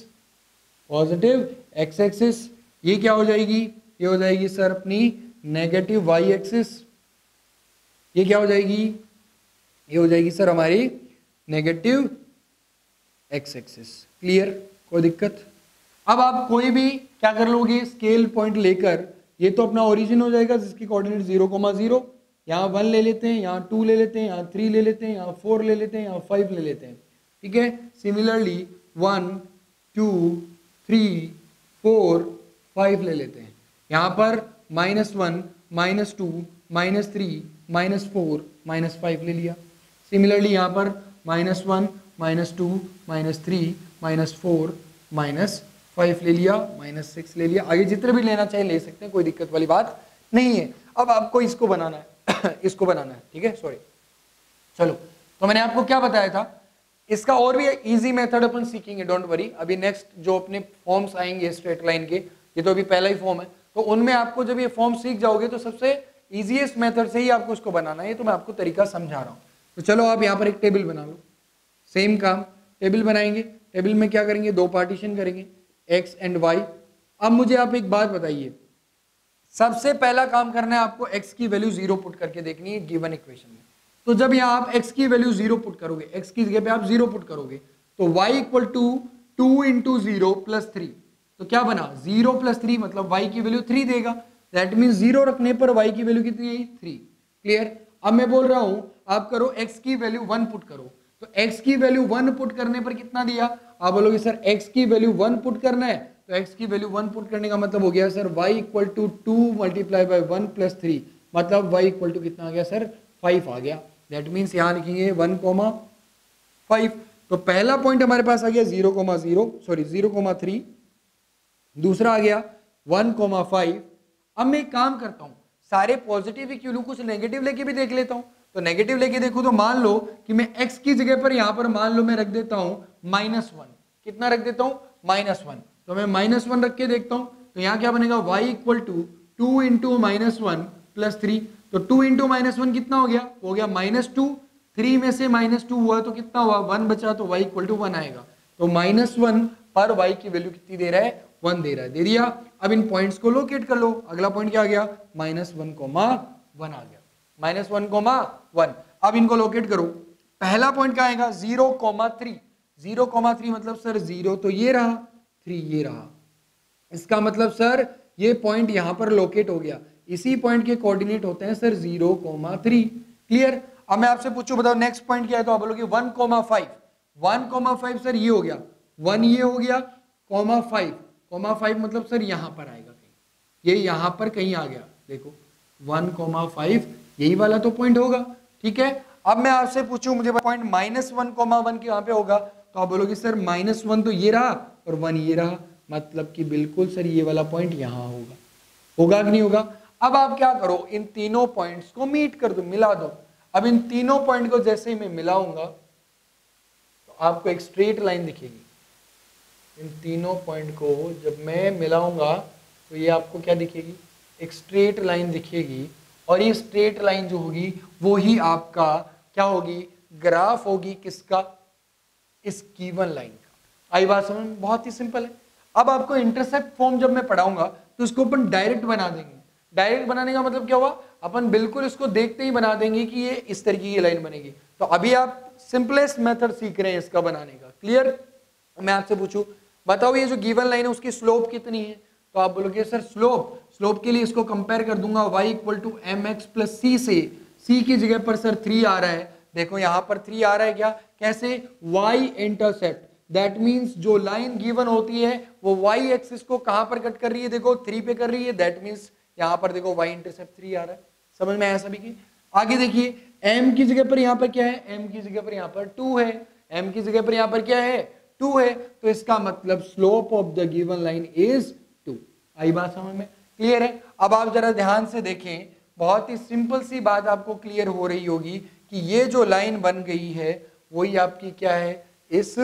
positive x axis, ये क्या हो जाएगी, ये हो जाएगी सर अपनी नेगेटिव y एक्सिस, ये क्या हो जाएगी, ये हो जाएगी सर हमारी नेगेटिव x एक्सिस। क्लियर, कोई दिक्कत? अब आप कोई भी क्या कर लोगे, स्केल पॉइंट लेकर, ये तो अपना ओरिजिन हो जाएगा जिसकी कोऑर्डिनेट 0,0, यहाँ 1 ले लेते हैं, यहाँ 2 ले लेते हैं, यहाँ 3 ले लेते हैं, यहाँ 4 ले लेते हैं, यहाँ 5 ले लेते हैं, ठीक है। सिमिलरली 1 2 3 4 5 ले लेते हैं, यहाँ पर -1 -2 -3 -4 -5 ले लिया। सिमिलरली यहाँ पर -1 -2 -3 -4 -5 ले लिया, -6 ले लिया, आगे जितने भी लेना चाहे ले सकते हैं, कोई दिक्कत वाली बात नहीं है। अब आपको इसको बनाना है इसको बनाना है, ठीक है, सॉरी। चलो, तो मैंने आपको क्या बताया था, इसका और भी इजी मेथड अपन सीखेंगे, डोंट वरी। अभी नेक्स्ट जो अपने फॉर्म्स आएंगे स्ट्रेट लाइन के, ये तो अभी पहला ही फॉर्म है, तो उनमें आपको जब ये फॉर्म सीख जाओगे तो सबसे इजीएस्ट मेथड से ही आपको इसको बनाना है, तो मैं आपको तरीका समझा रहा हूँ। तो चलो आप यहाँ पर एक टेबल बना लो, सेम काम, टेबल बनाएंगे, टेबल में क्या करेंगे, 2 पार्टीशन करेंगे, x एंड y। अब मुझे आप एक बात बताइए, सबसे पहला काम करना है आपको x की वैल्यू 0 पुट करके देखनी है गिवन इक्वेशन में। तो जब यहाँ आप x की वैल्यू 0 पुट करोगे, x की जगह पे आप 0 पुट करोगे, तो y equal to 2 into 0 plus 3, तो क्या बना, 0 प्लस 3 मतलब y की वैल्यू 3 देगा। दैट मीन 0 रखने पर y की वैल्यू कितनी आई, 3। क्लियर? अब मैं बोल रहा हूं आप करो x की वैल्यू 1 पुट करो, तो x की वैल्यू 1 पुट करने पर कितना दिया, आप बोलोगे सर x की वैल्यू 1 पुट करना है, तो x की वैल्यू 1 पुट करने का मतलब हो गया sir y equal to 2 multiply by 1 plus 3, मतलब y इक्वल टू कितना आ गया सर, 5 आ गया। दैट मीन्स यहाँ लिखेंगे 1,5। तो पहला पॉइंट हमारे पास आ गया 0,0 सॉरी 0,3, दूसरा आ गया 1,5। अब मैं एक काम करता हूँ, सारे पॉजिटिव ही क्यों लूं, कुछ नेगेटिव लेके भी देख लेता हूँ। तो नेगेटिव लेके देखो तो मान लो कि मैं x की जगह पर यहाँ पर मान लो मैं रख देता हूँ -1, कितना रख देता हूँ, -1। तो मैं -1 रख के देखता हूँ, तो यहाँ क्या बनेगा, y equal to 2 into -1 plus 3, तो 2 इंटू -1 कितना हो गया, -2, 3 में से -2 हुआ तो कितना हुआ, 1 बचा, तो y इक्वल टू 1 आएगा। तो -1 पर y की वैल्यू कितनी दे रहा है, 1 दे रहा है, दे दिया। अब इन पॉइंट्स को लोकेट कर लो, अगला पॉइंट क्या आ गया, -1,1 आ गया, -1,1। अब इनको लोकेट करो, पहला पॉइंट क्या आएगा, 0,3, 0,3 मतलब सर 0 तो ये रहा, 3 ये रहा, इसका मतलब सर ये पॉइंट यहां पर लोकेट हो गया। इसी पॉइंट के कोऑर्डिनेट होते हैं सर 0,3। क्लियर? अब मैं आपसे पूछूं, बताओ नेक्स्ट पॉइंट क्या है, तो आप बोलोगे 1,5, 1,5 सर ये हो गया, 1 ये हो गया, ,5 मतलब सर यहां पर आएगा कहीं, ये यहां पर कहीं आ गया, देखो 1,5 यही वाला तो पॉइंट होगा, ठीक है। अब मैं आपसे पूछूं, मुझे पॉइंट -1,1 के वहां पे होगा, तो आप बोलोगे सर -1 तो ये रहा और 1 ये रहा, मतलब कि बिल्कुल सर ये वाला पॉइंट यहां होगा, होगा कि नहीं होगा। अब आप क्या करो, इन तीनों पॉइंट्स को मीट कर दो, मिला दो। अब इन तीनों पॉइंट को जैसे ही मैं मिलाऊंगा तो आपको एक स्ट्रेट लाइन दिखेगी। इन तीनों पॉइंट को जब मैं मिलाऊंगा तो ये आपको क्या दिखेगी, एक स्ट्रेट लाइन दिखेगी, और ये स्ट्रेट लाइन जो होगी वो ही आपका क्या होगी, ग्राफ होगी, किसका, इस गिवन लाइन का। आई बात समझ में? बहुत ही सिंपल है। अब आपको इंटरसेप्ट फॉर्म जब मैं पढ़ाऊंगा तो इसको अपन डायरेक्ट बना देंगे। डायरेक्ट बनाने का मतलब क्या हुआ, अपन बिल्कुल इसको देखते ही बना देंगे कि ये इस तरीके की लाइन बनेगी। तो अभी आप सिंपलेस्ट मेथड सीख रहे हैं इसका बनाने का। क्लियर? मैं आपसे पूछूं, बताओ ये जो गिवन लाइन है उसकी स्लोप कितनी है, तो आप बोलोगे सर स्लोप के लिए इसको कंपेयर कर दूंगा y equal to mx plus c से। c की जगह पर सर 3 आ रहा है, देखो यहां पर 3 आ रहा है, क्या कैसे, y इंटरसेप्ट, दैट मींस जो लाइन गिवन होती है वो y एक्सिस को कहां पर कट कर रही है, देखो 3 पे कर रही है, दैट मींस यहां पर देखो y इंटरसेप्ट 3 आ रहा है। समझ में आया सभी की? आगे देखिए m की जगह पर यहां पर क्या है, m की जगह पर यहां पर 2 है, m की जगह पर यहां पर क्या है 2 है, तो इसका मतलब slope of the given line is 2। आई बात समझ में? क्लियर है? अब आप जरा ध्यान से देखें, बहुत ही सिंपल सी बात आपको क्लियर हो रही होगी कि ये जो लाइन बन गई है वही आपकी क्या है, इस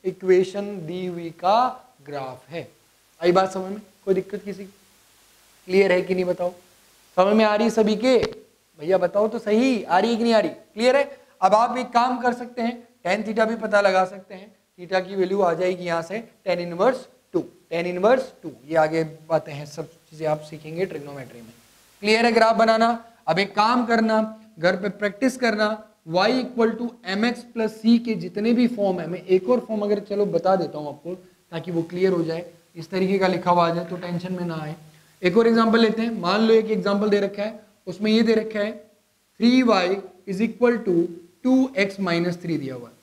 इक्वेशन दी हुई का ग्राफ है। आई बात समझ में? कोई दिक्कत किसी? क्लियर है कि नहीं बताओ? समझ में आ रही सभी के? भैया बताओ तो सही, आ रही है कि नहीं आ रही? क्लियर है? अब आप एक काम कर सकते हैं, tan थीटा भी पता लगा सकते हैं। थीटा की वैल्यू आ जाएगी यहाँ से tan इनवर्स 2, tan इनवर्स 2। ये आगे बातें हैं, सब चीजें आप सीखेंगे ट्रिग्नोमेट्री में। क्लियर है? ग्राफ बनाना। अब एक काम करना, घर पे प्रैक्टिस करना, y equal to M x plus C के जितने भी फॉर्म है, मैं एक और फॉर्म अगर चलो बता देता हूँ आपको ताकि वो क्लियर हो जाए, इस तरीके का लिखा हुआ आ जाए तो टेंशन में ना आए। एक और एग्जांपल लेते हैं। मान लो एक एग्जांपल दे रखा है, उसमें ये दे रखा है 3y is equal to 2x minus 3 दिया हुआ है,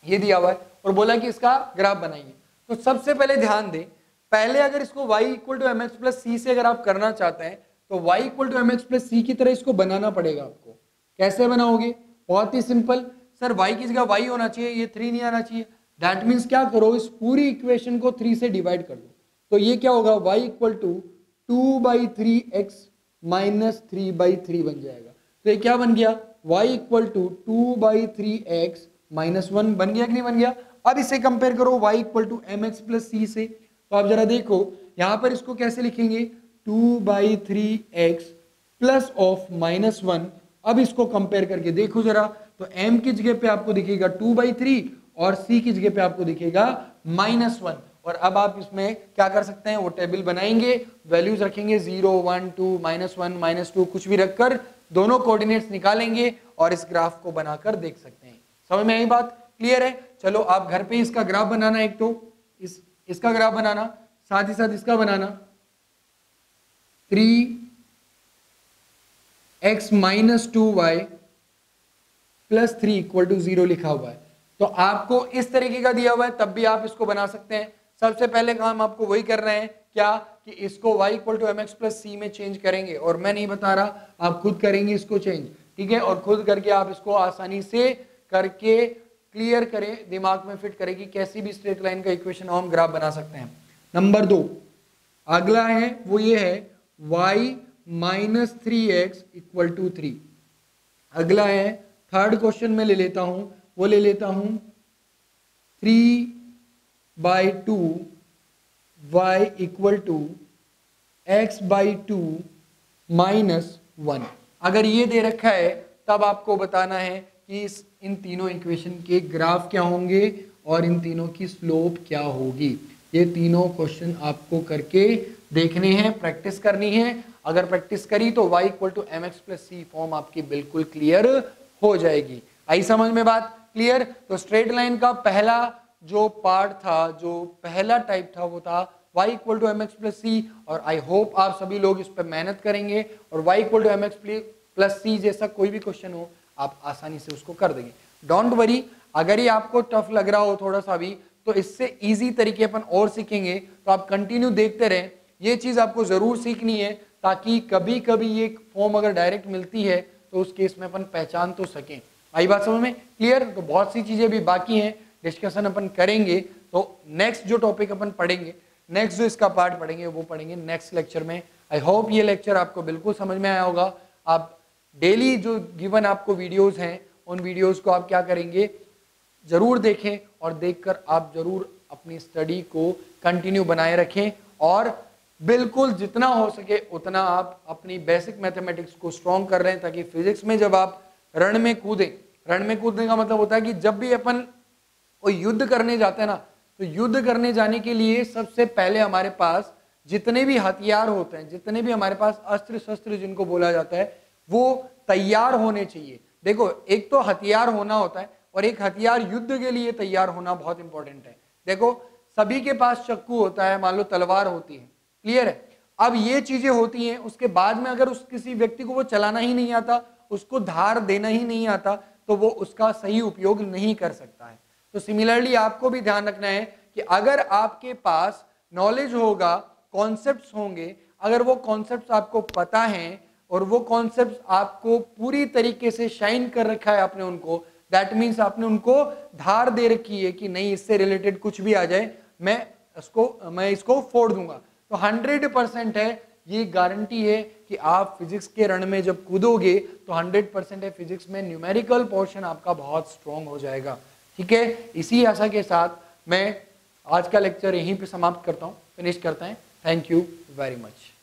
ये दिया हुआ है और बोला कि इसका ग्राफ बनाइए। तो सबसे पहले ध्यान दें, पहले अगर इसको y equal to M x plus C से अगर आप करना चाहते हैं तो y equal to M x plus सी की तरह इसको बनाना पड़ेगा आपको। कैसे बनाओगे? बहुत ही सिंपल, सर y की जगह y होना चाहिए, ये 3 नहीं आना चाहिए। दैट मीन्स क्या करो, इस पूरी इक्वेशन को 3 से डिवाइड कर दो, तो ये क्या होगा, y equal to 2/3x minus 3/3 बन जाएगा। तो ये क्या बन गया, y equal to 2/3x minus 1 बन गया कि नहीं बन गया? अब इसे कंपेयर करो y equal to M x plus C से, तो आप जरा देखो यहां पर इसको कैसे लिखेंगे, 2/3x प्लस ऑफ माइनस 1। अब इसको कंपेयर करके देखो जरा, तो m की जगह पे आपको दिखेगा 2/3 और c की जगह पे आपको दिखेगा -1। और अब आप इसमें क्या कर सकते हैं, वो टेबल बनाएंगे, वैल्यूज रखेंगे 0, 1, 2, -1, -2 कुछ भी रखकर दोनों कोऑर्डिनेट्स निकालेंगे और इस ग्राफ को बनाकर देख सकते हैं। समझ में आई बात? क्लियर है? चलो आप घर पे इसका ग्राफ बनाना, एक तो इसका ग्राफ बनाना, साथ ही साथ इसका बनाना। 3x minus 2y plus 3 equal to 0 लिखा हुआ है, तो आपको इस तरीके का दिया हुआ है, तब भी आप इसको बना सकते हैं। सबसे पहले काम आपको वही कर रहे हैं, क्या कि इसको y equal to M x plus C में चेंज करेंगे, और मैं नहीं बता रहा, आप खुद करेंगे इसको चेंज, ठीक है? और खुद करके आप इसको आसानी से करके क्लियर करें, दिमाग में फिट करें कि कैसी भी स्ट्रेट लाइन का इक्वेशन हम ग्राफ बना सकते हैं। नंबर 2 अगला है, वो ये है y minus 3x equal to 3। अगला है थर्ड क्वेश्चन में ले लेता हूं, वो ले लेता हूं 3/2 y equal to x/2 minus 1। अगर ये दे रखा है तब आपको बताना है कि इन तीनों इक्वेशन के ग्राफ क्या होंगे और इन तीनों की स्लोप क्या होगी। ये तीनों क्वेश्चन आपको करके देखने हैं, प्रैक्टिस करनी है। अगर प्रैक्टिस करी तो y equal to M x plus c form आपकी बिल्कुल क्लियर हो जाएगी। आई समझ में बात? क्लियर? तो स्ट्रेट लाइन का पहला जो पार्ट था, जो पहला टाइप था, वो था y equal to M x plus C, और आई होप आप सभी लोग इस पर मेहनत करेंगे और y equal to M x plus C जैसा कोई भी क्वेश्चन हो आप आसानी से उसको कर देंगे। डोंट वरी, अगर ये आपको टफ लग रहा हो थोड़ा सा भी, तो इससे इजी तरीके अपन और सीखेंगे, तो आप कंटिन्यू देखते रहें। ये चीज आपको जरूर सीखनी है ताकि कभी कभी ये फॉर्म अगर डायरेक्ट मिलती है तो उस केस में अपन पहचान तो सकें। आई बात समझ में? क्लियर? तो बहुत सी चीजें भी बाकी हैं, डिस्कशन अपन करेंगे। तो नेक्स्ट जो टॉपिक अपन पढ़ेंगे, नेक्स्ट जो इसका पार्ट पढ़ेंगे, वो पढ़ेंगे नेक्स्ट लेक्चर में। आई होप ये लेक्चर आपको बिल्कुल समझ में आया होगा। आप डेली जो गिवन आपको वीडियोस हैं, उन वीडियोस को आप क्या करेंगे, जरूर देखें और देखकर आप जरूर अपनी स्टडी को कंटिन्यू बनाए रखें और बिल्कुल जितना हो सके उतना आप अपनी बेसिक मैथमेटिक्स को स्ट्रॉन्ग कर रहे हैं, ताकि फिजिक्स में जब आप रण में कूदें, रण में कूदने का मतलब होता है कि जब भी अपन कोई युद्ध करने जाते हैं ना, तो युद्ध करने जाने के लिए सबसे पहले हमारे पास जितने भी हथियार होते हैं, जितने भी हमारे पास अस्त्र शस्त्र जिनको बोला जाता है, वो तैयार होने चाहिए। देखो, एक तो हथियार होना होता है और एक हथियार युद्ध के लिए तैयार होना बहुत इंपॉर्टेंट है। देखो, सभी के पास चाकू होता है, मान लो तलवार होती है, क्लियर है? अब ये चीजें होती हैं, उसके बाद में अगर उस किसी व्यक्ति को वो चलाना ही नहीं आता, उसको धार देना ही नहीं आता, तो वो उसका सही उपयोग नहीं कर सकता है। तो सिमिलरली आपको भी ध्यान रखना है कि अगर आपके पास नॉलेज होगा, कॉन्सेप्ट्स होंगे, अगर वो कॉन्सेप्ट्स आपको पता हैं और वो कॉन्सेप्ट्स आपको पूरी तरीके से शाइन कर रखा है आपने उनको, दैट मीन्स आपने उनको धार दे रखी है कि नहीं इससे रिलेटेड कुछ भी आ जाए मैं इसको फोड़ दूंगा। तो 100% है, ये गारंटी है कि आप फिजिक्स के रण में जब कूदोगे तो 100% है फिजिक्स में न्यूमेरिकल पोर्शन आपका बहुत स्ट्रॉन्ग हो जाएगा। ठीक है, इसी आशा के साथ मैं आज का लेक्चर यहीं पे समाप्त करता हूँ, फिनिश करते हैं। Thank you very much.